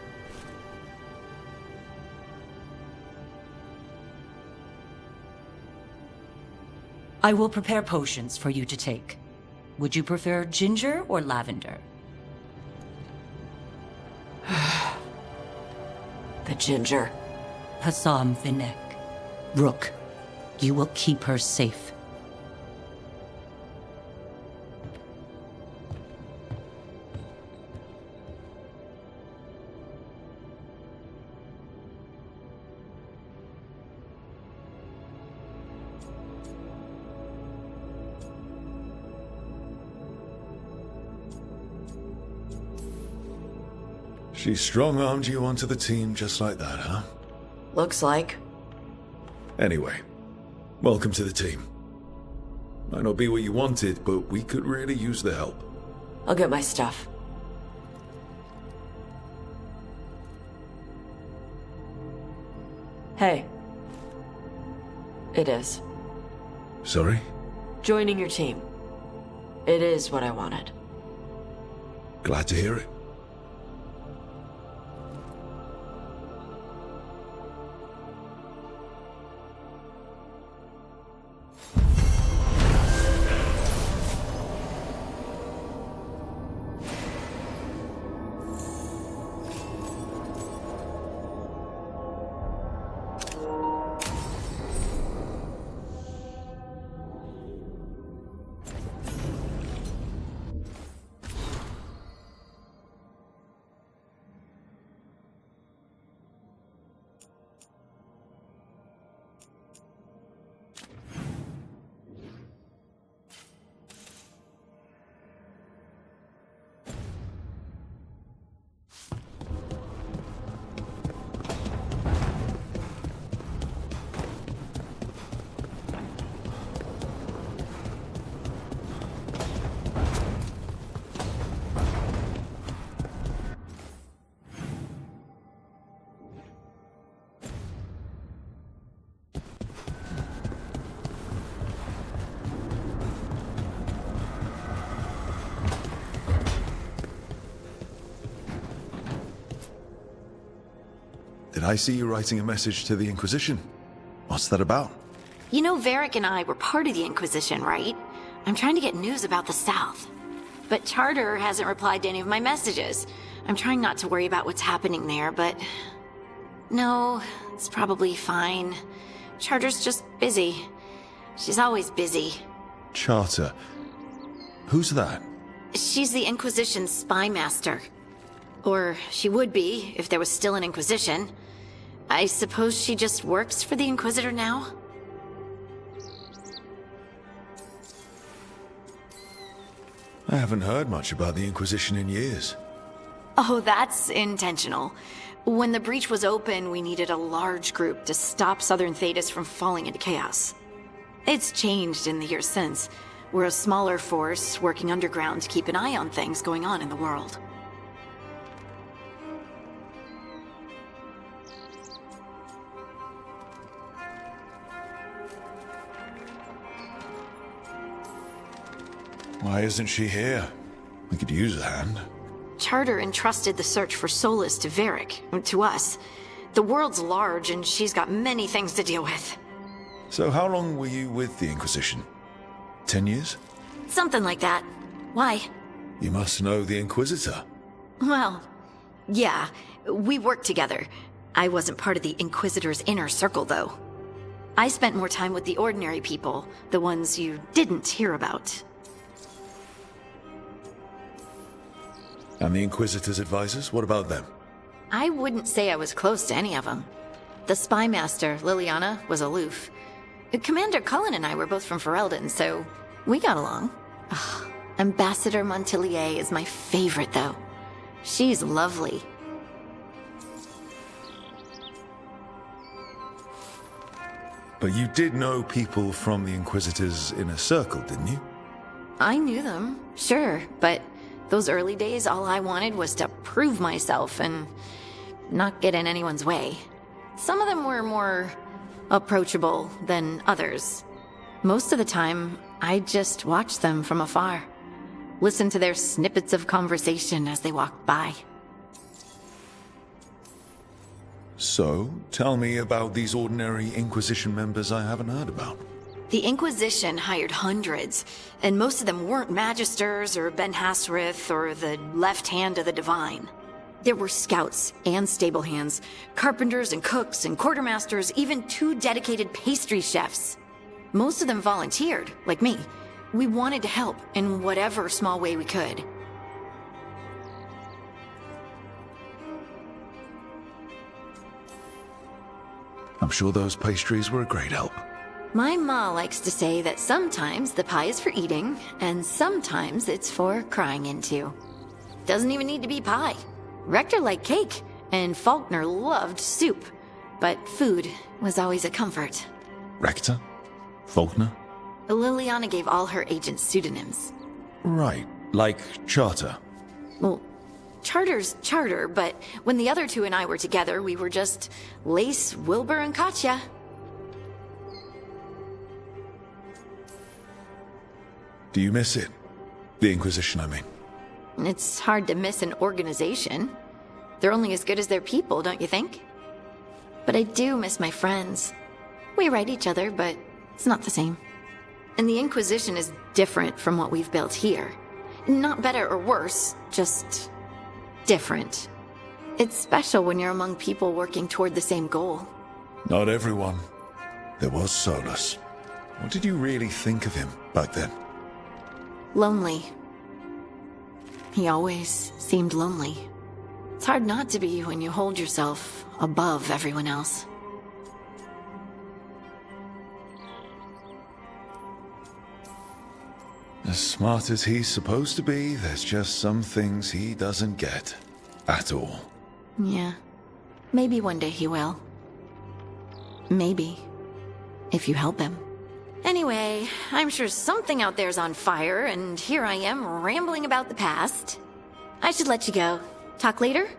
I will prepare potions for you to take. Would you prefer ginger or lavender? The ginger. Hassam Vinek. Rook, you will keep her safe. She strong-armed you onto the team just like that, huh? Looks like. Anyway, welcome to the team. Might not be what you wanted, but we could really use the help. I'll get my stuff. Hey. It is. Sorry? Joining your team. It is what I wanted. Glad to hear it. Did I see you writing a message to the Inquisition? What's that about? You know Varric and I were part of the Inquisition, right? I'm trying to get news about the South. But Charter hasn't replied to any of my messages. I'm trying not to worry about what's happening there, but... No, it's probably fine. Charter's just busy. She's always busy. Charter. Who's that? She's the Inquisition's spy master. Or she would be, if there was still an Inquisition. I suppose she just works for the Inquisitor now? I haven't heard much about the Inquisition in years. Oh, that's intentional. When the breach was open, we needed a large group to stop Southern Thedas from falling into chaos. It's changed in the years since. We're a smaller force working underground to keep an eye on things going on in the world. Why isn't she here? We could use a hand. Charter entrusted the search for Solus to Varric, to us. The world's large and she's got many things to deal with. So how long were you with the Inquisition? 10 years? Something like that. Why? You must know the Inquisitor. Well, yeah, we worked together. I wasn't part of the Inquisitor's inner circle, though. I spent more time with the ordinary people, the ones you didn't hear about. And the Inquisitor's advisors, what about them? I wouldn't say I was close to any of them. The spy master, Liliana, was aloof. Commander Cullen and I were both from Ferelden, so we got along. Ugh, Ambassador Montilier is my favorite, though. She's lovely. But you did know people from the Inquisitor's inner circle, didn't you? I knew them, sure, but those early days, all I wanted was to prove myself and not get in anyone's way. Some of them were more approachable than others. Most of the time, I just watched them from afar. Listened to their snippets of conversation as they walked by. So, tell me about these ordinary Inquisition members I haven't heard about. The Inquisition hired hundreds, and most of them weren't Magisters or Ben Hasrith or the left hand of the Divine. There were scouts and stable hands, carpenters and cooks and quartermasters, even 2 dedicated pastry chefs. Most of them volunteered, like me. We wanted to help in whatever small way we could. I'm sure those pastries were a great help. My ma likes to say that sometimes the pie is for eating, and sometimes it's for crying into. Doesn't even need to be pie. Rector liked cake, and Faulkner loved soup. But food was always a comfort. Rector? Faulkner? Liliana gave all her agents pseudonyms. Right, like Charter. Well, Charter's Charter, but when the other 2 and I were together, we were just Lace, Wilbur, and Katya. Do you miss it? The Inquisition, I mean. It's hard to miss an organization. They're only as good as their people, don't you think? But I do miss my friends. We write each other, but it's not the same. And the Inquisition is different from what we've built here. Not better or worse, just different. It's special when you're among people working toward the same goal. Not everyone. There was Solus. What did you really think of him back then? Lonely. He always seemed lonely. It's hard not to be when you hold yourself above everyone else. As smart as he's supposed to be, there's just some things he doesn't get. At all. Yeah. Maybe one day he will. Maybe. If you help him. Anyway, I'm sure something out there's on fire, and here I am rambling about the past. I should let you go. Talk later?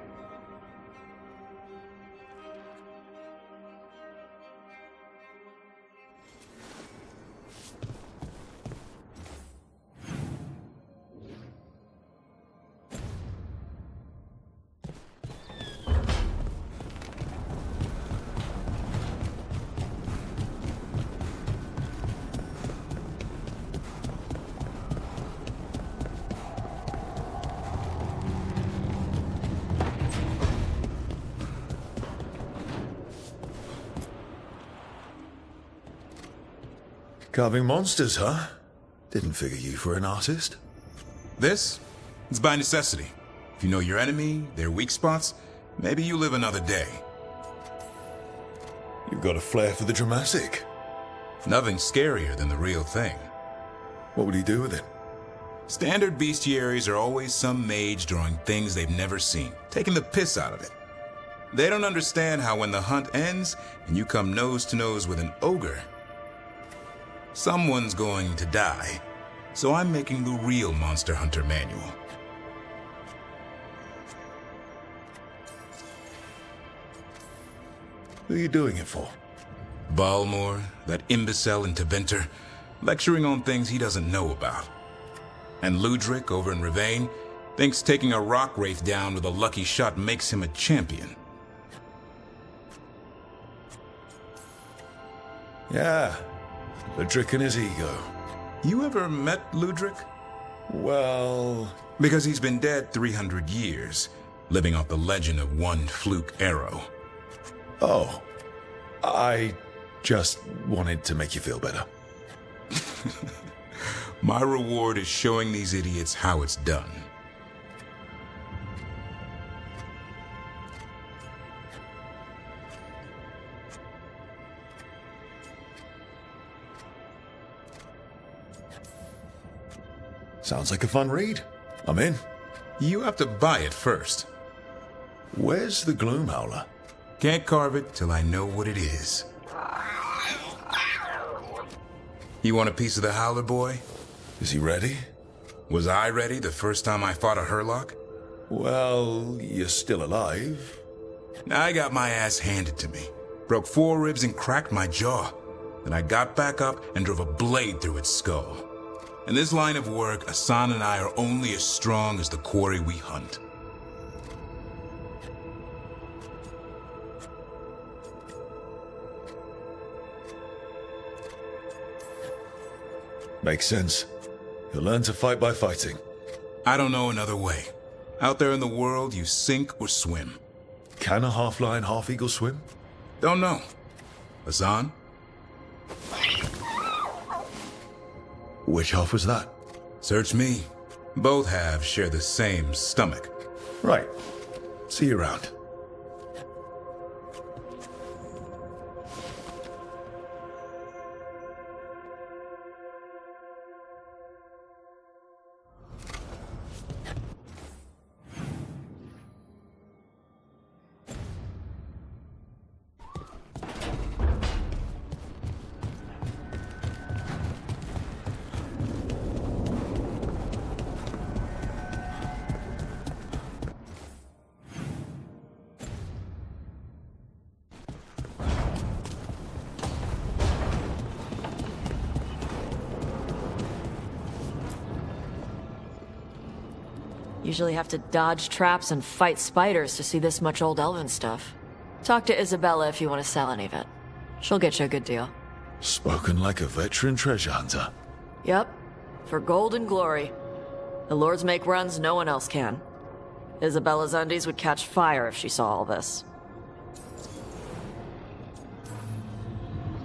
Carving monsters, huh? Didn't figure you for an artist. This? It's by necessity. If you know your enemy, their weak spots, maybe you live another day. You've got a flair for the dramatic. Nothing scarier than the real thing. What would he do with it? Standard bestiaries are always some mage drawing things they've never seen, taking the piss out of it. They don't understand how when the hunt ends and you come nose to nose with an ogre, someone's going to die. So I'm making the real Monster Hunter manual. Who are you doing it for? Balmor, that imbecile in Teventer, lecturing on things he doesn't know about. And Ludric over in Rivain thinks taking a rock wraith down with a lucky shot makes him a champion. Yeah, Ludric and his ego. You ever met Ludric? Well... Because he's been dead 300 years, living off the legend of one fluke arrow. Oh, I just wanted to make you feel better. My reward is showing these idiots how it's done. Sounds like a fun read. I'm in. You have to buy it first. Where's the Gloom Howler? Can't carve it till I know what it is. You want a piece of the Howler, boy? Is he ready? Was I ready the first time I fought a Hurlock? Well, you're still alive. I got my ass handed to me. Broke 4 ribs and cracked my jaw. Then I got back up and drove a blade through its skull. In this line of work, Asan and I are only as strong as the quarry we hunt. Makes sense. You'll learn to fight by fighting. I don't know another way. Out there in the world, you sink or swim. Can a half-lion, half-eagle swim? Don't know. Asan? Which half was that? Search me. Both halves share the same stomach. Right. See you around. Usually have to dodge traps and fight spiders to see this much old elven stuff. Talk to Isabella if you want to sell any of it. She'll get you a good deal. Spoken like a veteran treasure hunter. Yep. For gold and glory. The lords make runs no one else can. Isabella's undies would catch fire if she saw all this.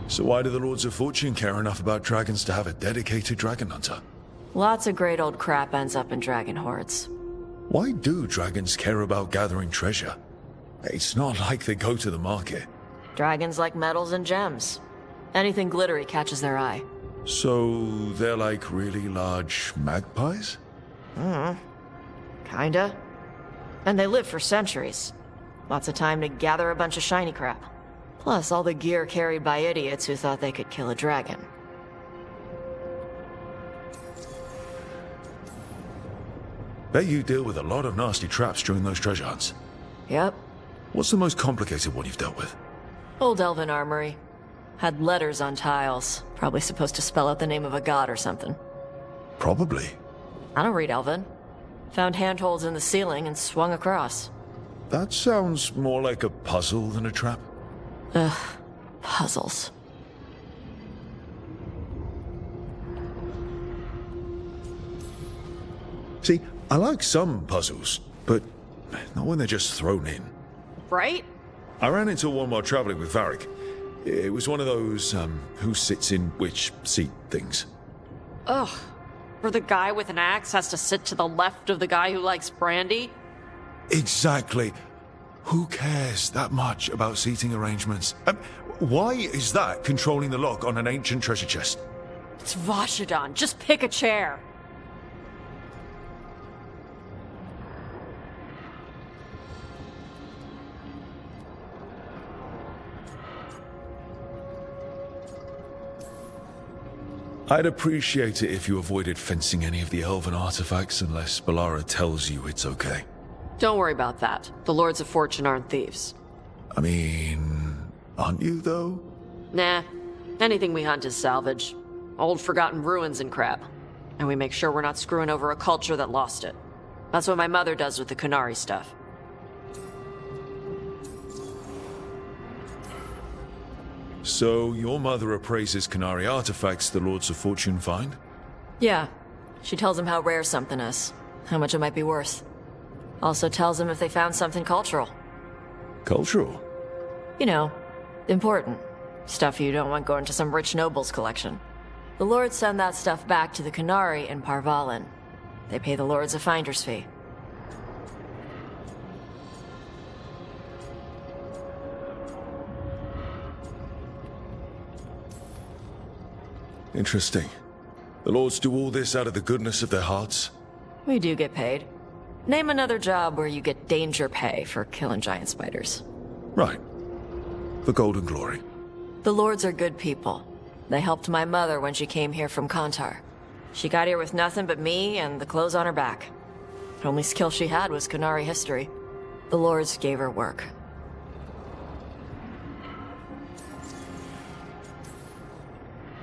So why do the Lords of Fortune care enough about dragons to have a dedicated dragon hunter? Lots of great old crap ends up in dragon hordes. Why do dragons care about gathering treasure? It's not like they go to the market. Dragons like metals and gems. Anything glittery catches their eye. So they're like really large magpies? Kinda. And they live for centuries. Lots of time to gather a bunch of shiny crap. Plus all the gear carried by idiots who thought they could kill a dragon. Bet you deal with a lot of nasty traps during those treasure hunts. Yep. What's the most complicated one you've dealt with? Old elven armory. Had letters on tiles. Probably supposed to spell out the name of a god or something. Probably. I don't read elven. Found handholds in the ceiling and swung across. That sounds more like a puzzle than a trap. Ugh. Puzzles. See, I like some puzzles, but not when they're just thrown in. Right? I ran into one while traveling with Varric. It was one of those, who sits in which seat things. Ugh. Where the guy with an axe has to sit to the left of the guy who likes brandy? Exactly. Who cares that much about seating arrangements? Why is that controlling the lock on an ancient treasure chest? It's Vashidon. Just pick a chair. I'd appreciate it if you avoided fencing any of the elven artifacts unless Balara tells you it's okay. Don't worry about that. The Lords of Fortune aren't thieves. I mean, aren't you, though? Nah. Anything we hunt is salvage. Old forgotten ruins and crap. And we make sure we're not screwing over a culture that lost it. That's what my mother does with the Kunari stuff. So, your mother appraises Kunari artifacts the Lords of Fortune find? Yeah. She tells them how rare something is. How much it might be worth. Also tells them if they found something cultural. Cultural? You know, important. Stuff you don't want going to some rich noble's collection. The Lords send that stuff back to the Kunari in Parvalin. They pay the Lords a finder's fee. Interesting. The Lords do all this out of the goodness of their hearts? We do get paid. Name another job where you get danger pay for killing giant spiders. Right. For golden glory. The Lords are good people. They helped my mother when she came here from Kantar. She got here with nothing but me and the clothes on her back. The only skill she had was Kunari history. The Lords gave her work.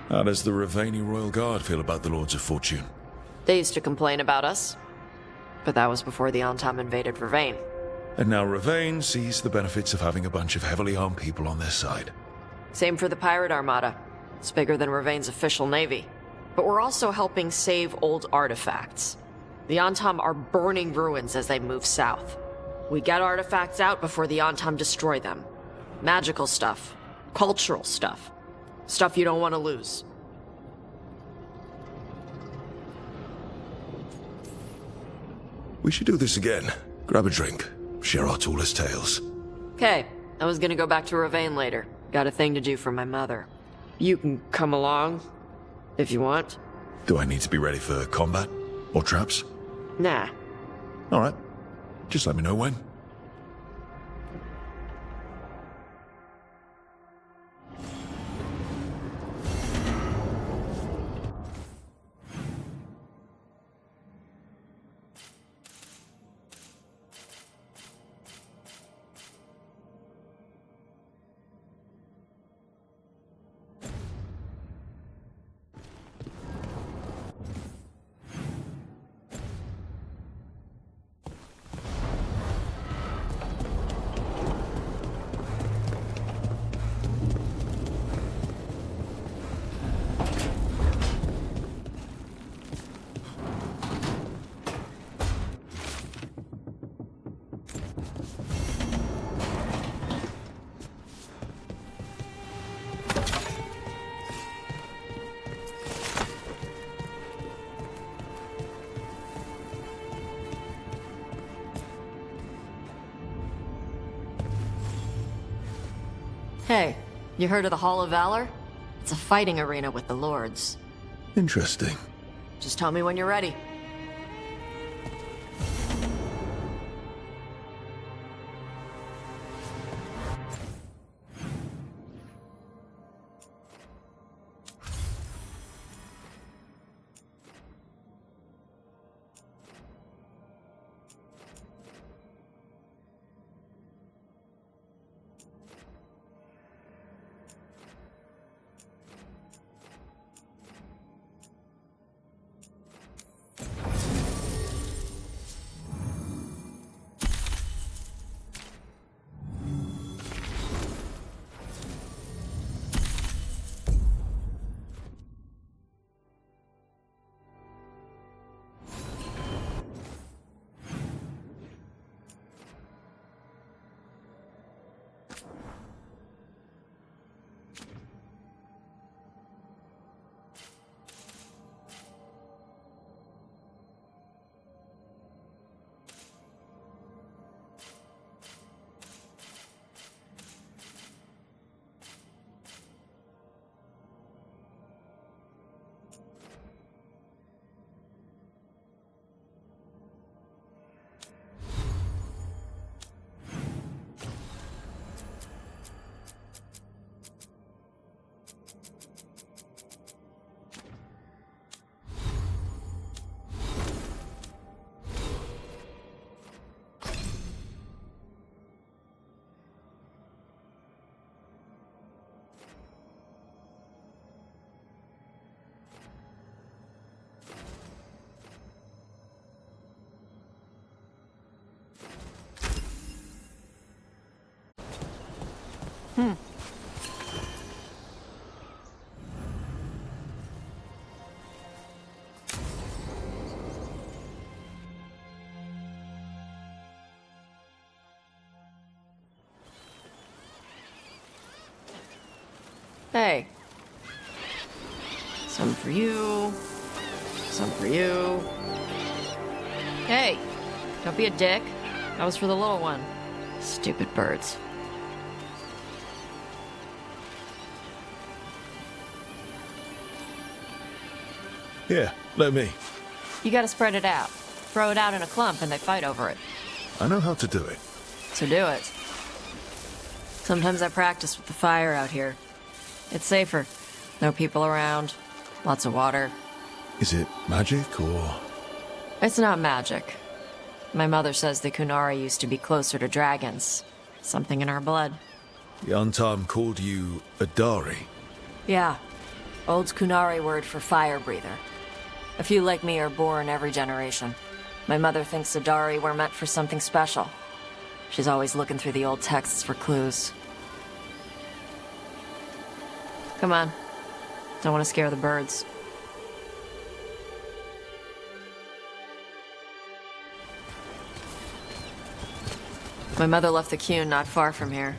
How does the Ravani Royal Guard feel about the Lords of Fortune? They used to complain about us. But that was before the Antam invaded Ravane. And now Ravane sees the benefits of having a bunch of heavily armed people on their side. Same for the Pirate Armada. It's bigger than Ravane's official navy. But we're also helping save old artifacts. The Antam are burning ruins as they move south. We get artifacts out before the Antam destroy them. Magical stuff. Cultural stuff. Stuff you don't want to lose. We should do this again. Grab a drink. Share our tallest tales. Okay, I was gonna go back to Ravane later. Got a thing to do for my mother. You can come along, if you want. Do I need to be ready for combat? Or traps? Nah. Alright. Just let me know when. Hey, you heard of the Hall of Valor? It's a fighting arena with the Lords. Interesting. Just tell me when you're ready. Hey. Some for you. Some for you. Hey! Don't be a dick. That was for the little one. Stupid birds. Here, let me. You gotta spread it out. Throw it out in a clump and they fight over it. I know how to do it. So do it. Sometimes I practice with the fire out here. It's safer. No people around. Lots of water. Is it magic, or...? It's not magic. My mother says the Kunari used to be closer to dragons. Something in our blood. The Untarm called you a Dari. Yeah. Old Kunari word for fire breather. A few like me are born every generation. My mother thinks Adari were meant for something special. She's always looking through the old texts for clues. Come on. Don't want to scare the birds. My mother left the Qun not far from here.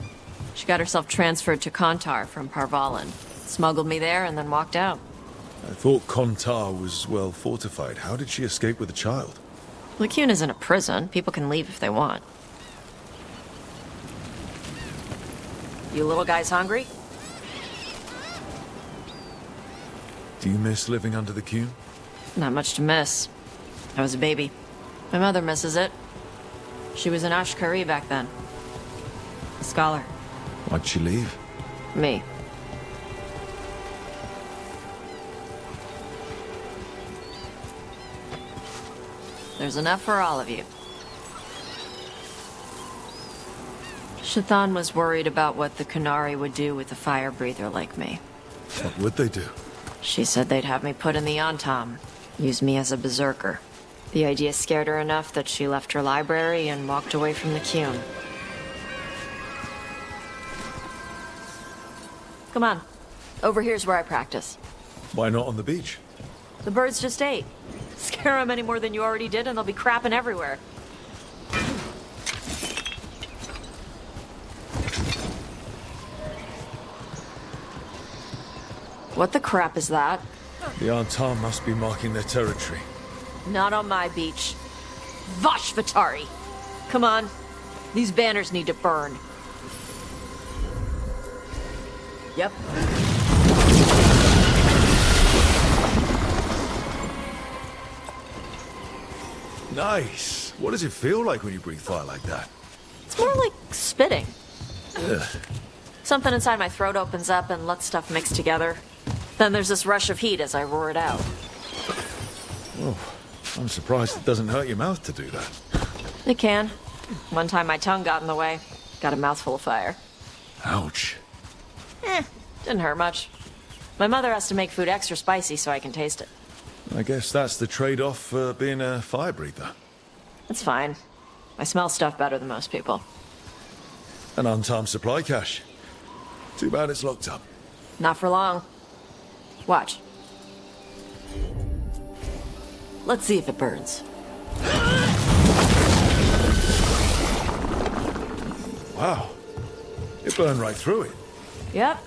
She got herself transferred to Kontar from Parvalan. Smuggled me there and then walked out. I thought Kontar was well fortified. How did she escape with a child? The Qun isn't a prison. People can leave if they want. You little guys hungry? Do you miss living under the Qun? Not much to miss. I was a baby. My mother misses it. She was an Ashkari back then. A scholar. Why'd she leave? Me. There's enough for all of you. Shathan was worried about what the Kunari would do with a fire breather like me. What would they do? She said they'd have me put in the Antam, use me as a berserker. The idea scared her enough that she left her library and walked away from the Qun. Come on. Over here's where I practice. Why not on the beach? The birds just ate. Scare them any more than you already did and they'll be crapping everywhere. What the crap is that? The Antar must be marking their territory. Not on my beach. Vosh Vatari! Come on. These banners need to burn. Yep. Nice. What does it feel like when you breathe fire like that? It's more like spitting. Ugh. Something inside my throat opens up and lets stuff mix together. Then there's this rush of heat as I roar it out. Oh, I'm surprised it doesn't hurt your mouth to do that. It can. One time my tongue got in the way. Got a mouthful of fire. Ouch. Didn't hurt much. My mother has to make food extra spicy so I can taste it. I guess that's the trade-off for being a fire breather. It's fine. I smell stuff better than most people. An untimed supply cache. Too bad it's locked up. Not for long. Watch. Let's see if it burns. Wow. It burned right through it. Yep.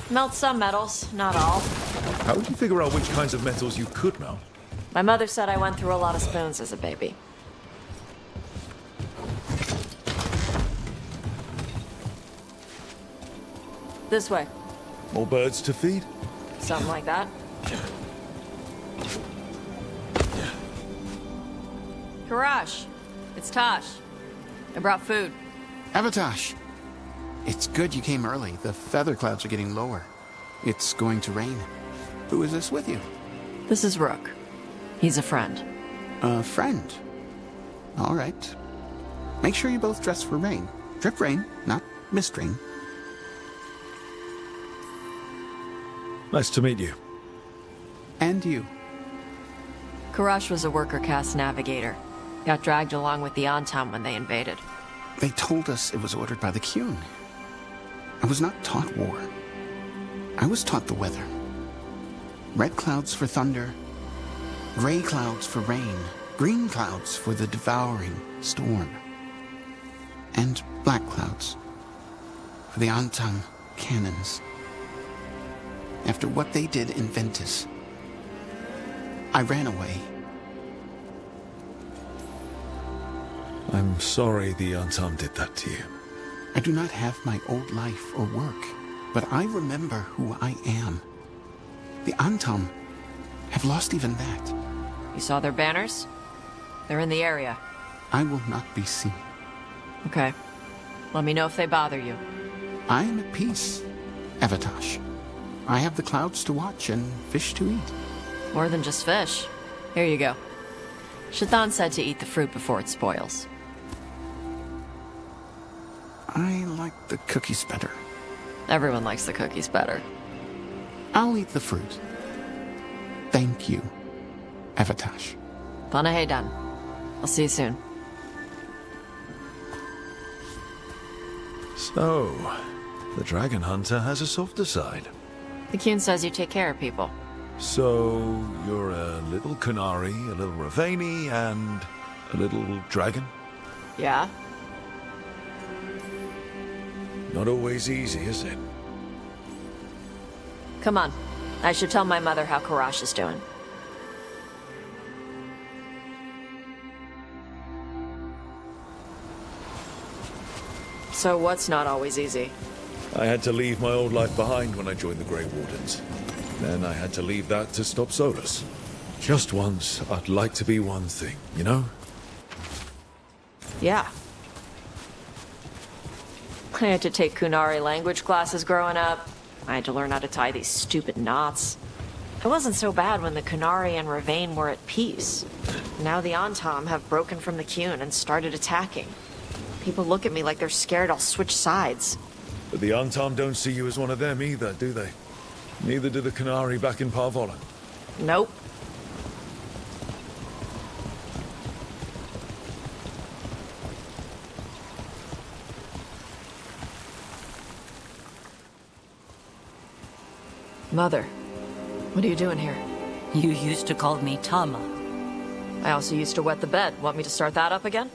Melts some metals, not all. How would you figure out which kinds of metals you could melt? My mother said I went through a lot of spoons as a baby. This way. More birds to feed? Something like that. Karash, it's Tosh. I brought food. Avatosh. It's good you came early. The feather clouds are getting lower. It's going to rain. Who is this with you? This is Rook. He's a friend. A friend? All right. Make sure you both dress for rain. Drip rain, not mist rain. Nice to meet you. And you. Karash was a worker caste navigator. Got dragged along with the Antam when they invaded. They told us it was ordered by the Qun. I was not taught war. I was taught the weather. Red clouds for thunder, gray clouds for rain, green clouds for the devouring storm, and black clouds for the Antam cannons. After what they did in Ventus, I ran away. I'm sorry the Antam did that to you. I do not have my old life or work, but I remember who I am. The Antam have lost even that. You saw their banners? They're in the area. I will not be seen. Okay. Let me know if they bother you. I am at peace, Evatash. I have the clouds to watch and fish to eat. More than just fish. Here you go. Shathan said to eat the fruit before it spoils. I like the cookies better. Everyone likes the cookies better. I'll eat the fruit. Thank you, Evatash. Panahedan. I'll see you soon. So, the Dragon Hunter has a softer side. The Kyun says you take care of people. So, you're a little Kunari, a little Ravani, and a little dragon? Yeah? Not always easy, is it? Come on. I should tell my mother how Karash is doing. So what's not always easy? I had to leave my old life behind when I joined the Grey Wardens. Then I had to leave that to stop Solus. Just once, I'd like to be one thing, you know? Yeah. I had to take Kunari language classes growing up. I had to learn how to tie these stupid knots. It wasn't so bad when the Kunari and Ravane were at peace. Now the Antam have broken from the Kyun and started attacking. People look at me like they're scared I'll switch sides. But the Antam don't see you as one of them either, do they? Neither do the Kunari back in Parvola. Nope. Mother, what are you doing here? You used to call me Tama. I also used to wet the bed. Want me to start that up again?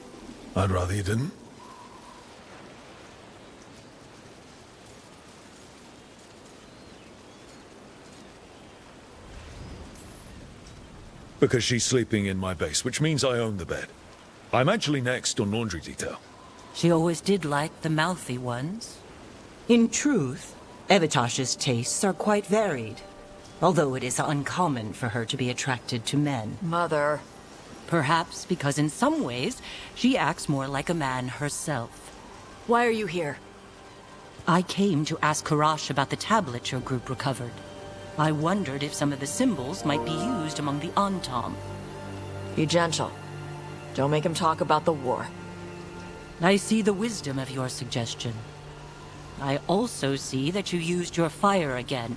I'd rather you didn't. Because she's sleeping in my base, which means I own the bed. I'm actually next on laundry detail. She always did like the mouthy ones. In truth, Evitash's tastes are quite varied, although it is uncommon for her to be attracted to men. Mother. Perhaps because in some ways, she acts more like a man herself. Why are you here? I came to ask Karash about the tablet your group recovered. I wondered if some of the symbols might be used among the Antam. Be gentle. Don't make him talk about the war. I see the wisdom of your suggestion. I also see that you used your fire again.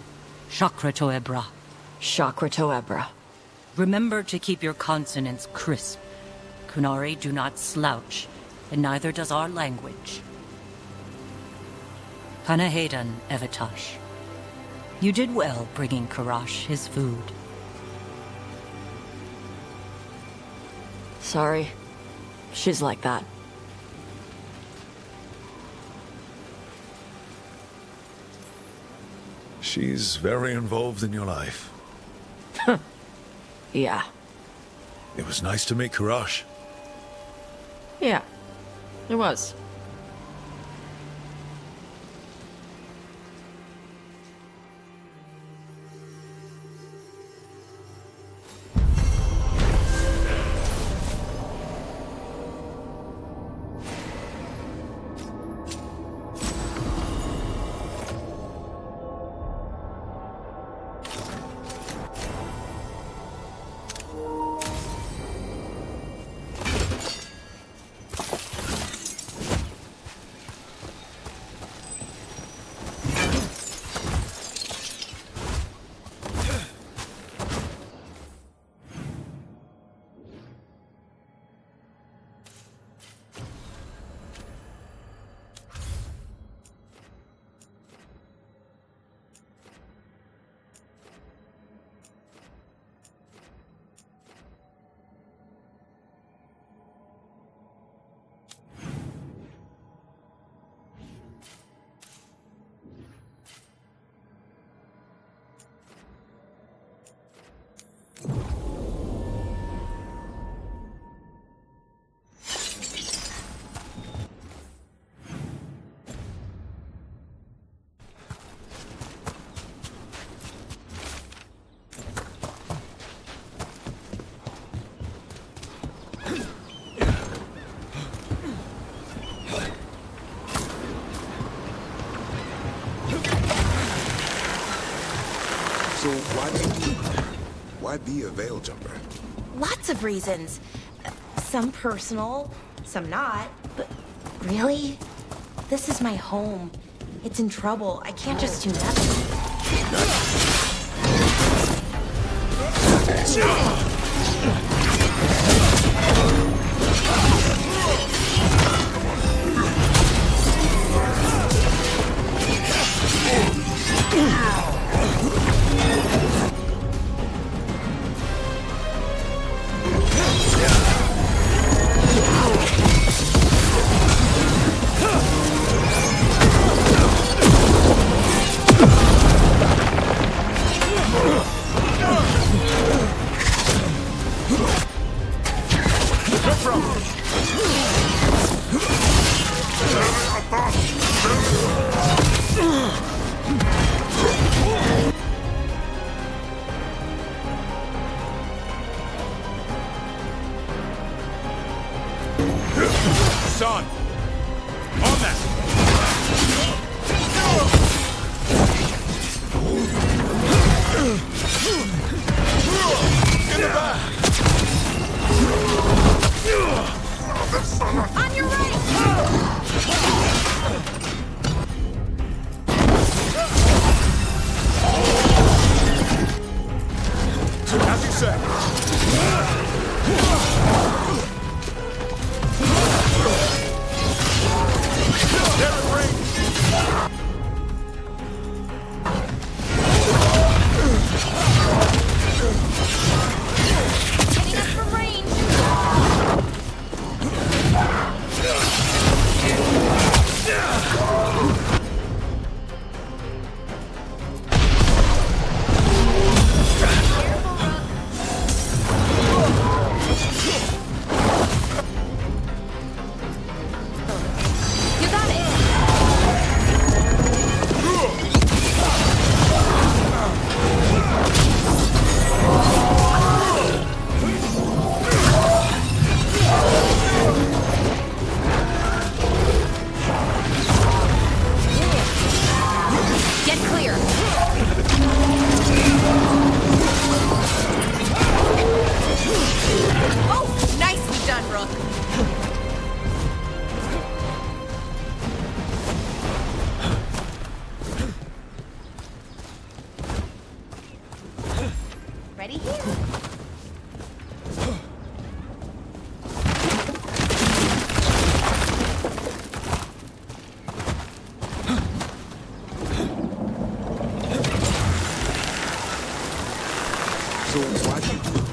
Chakra Toebra. Chakra Toebra. Remember to keep your consonants crisp. Kunari do not slouch, and neither does our language. Panahedan, Evitash. You did well bringing Karash his food. Sorry. She's like that. She's very involved in your life. Yeah. It was nice to meet Karash. Yeah. It was. Why be a veil jumper? Lots of reasons. Some personal, some not. But really? This is my home. It's in trouble. I can't just do nothing. Son! On that! In the back! On your right! As you say. Ready here. So why do you do it?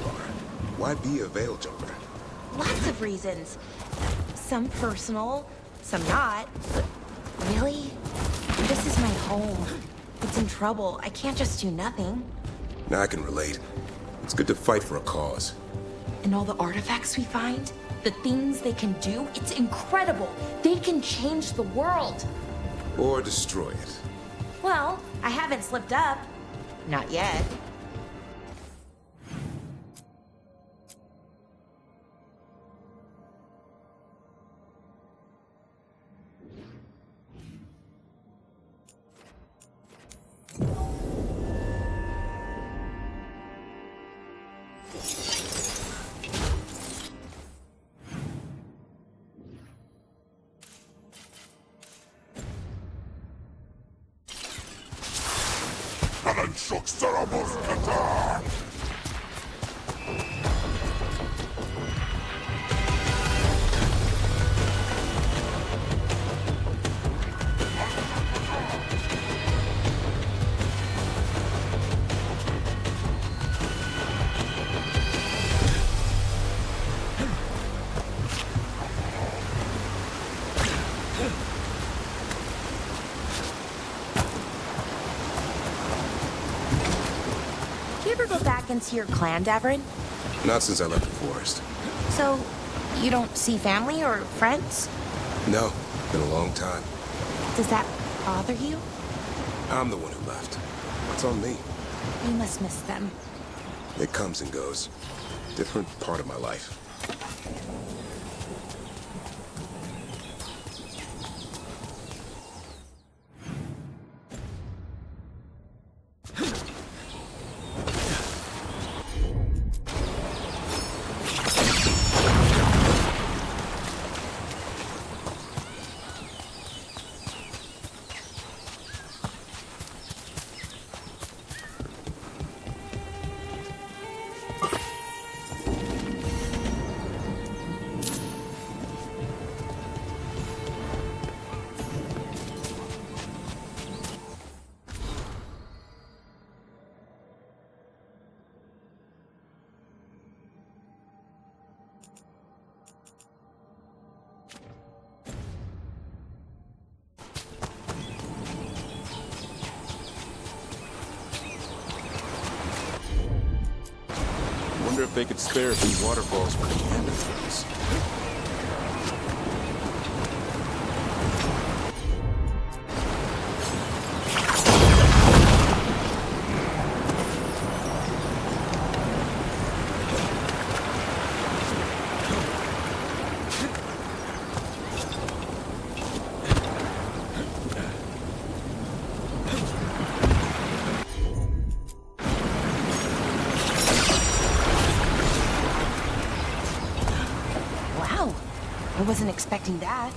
Why be a veil jumper? Lots of reasons. Some personal, some not. But really? This is my home. It's in trouble. I can't just do nothing. Now I can relate. It's good to fight for a cause. And all the artifacts we find, the things they can do, it's incredible. They can change the world. Or destroy it. Well, I haven't slipped up. Not yet. Into your clan, Davrin? Not since I left the forest. So, you don't see family or friends? No, been a long time. Does that bother you? I'm the one who left. It's on me. You must miss them. It comes and goes. Different part of my life. Wonder if they could spare a few waterfalls for the candles. I wasn't expecting that.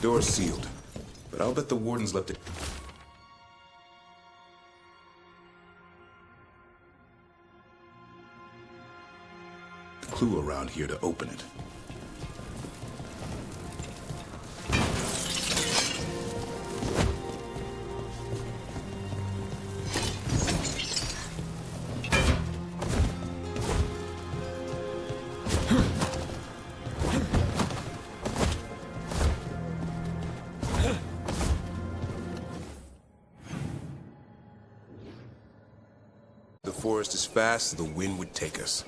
Door's sealed, but I'll bet the wardens left it. Clue around here to open it. The forest is fast as the wind would take us.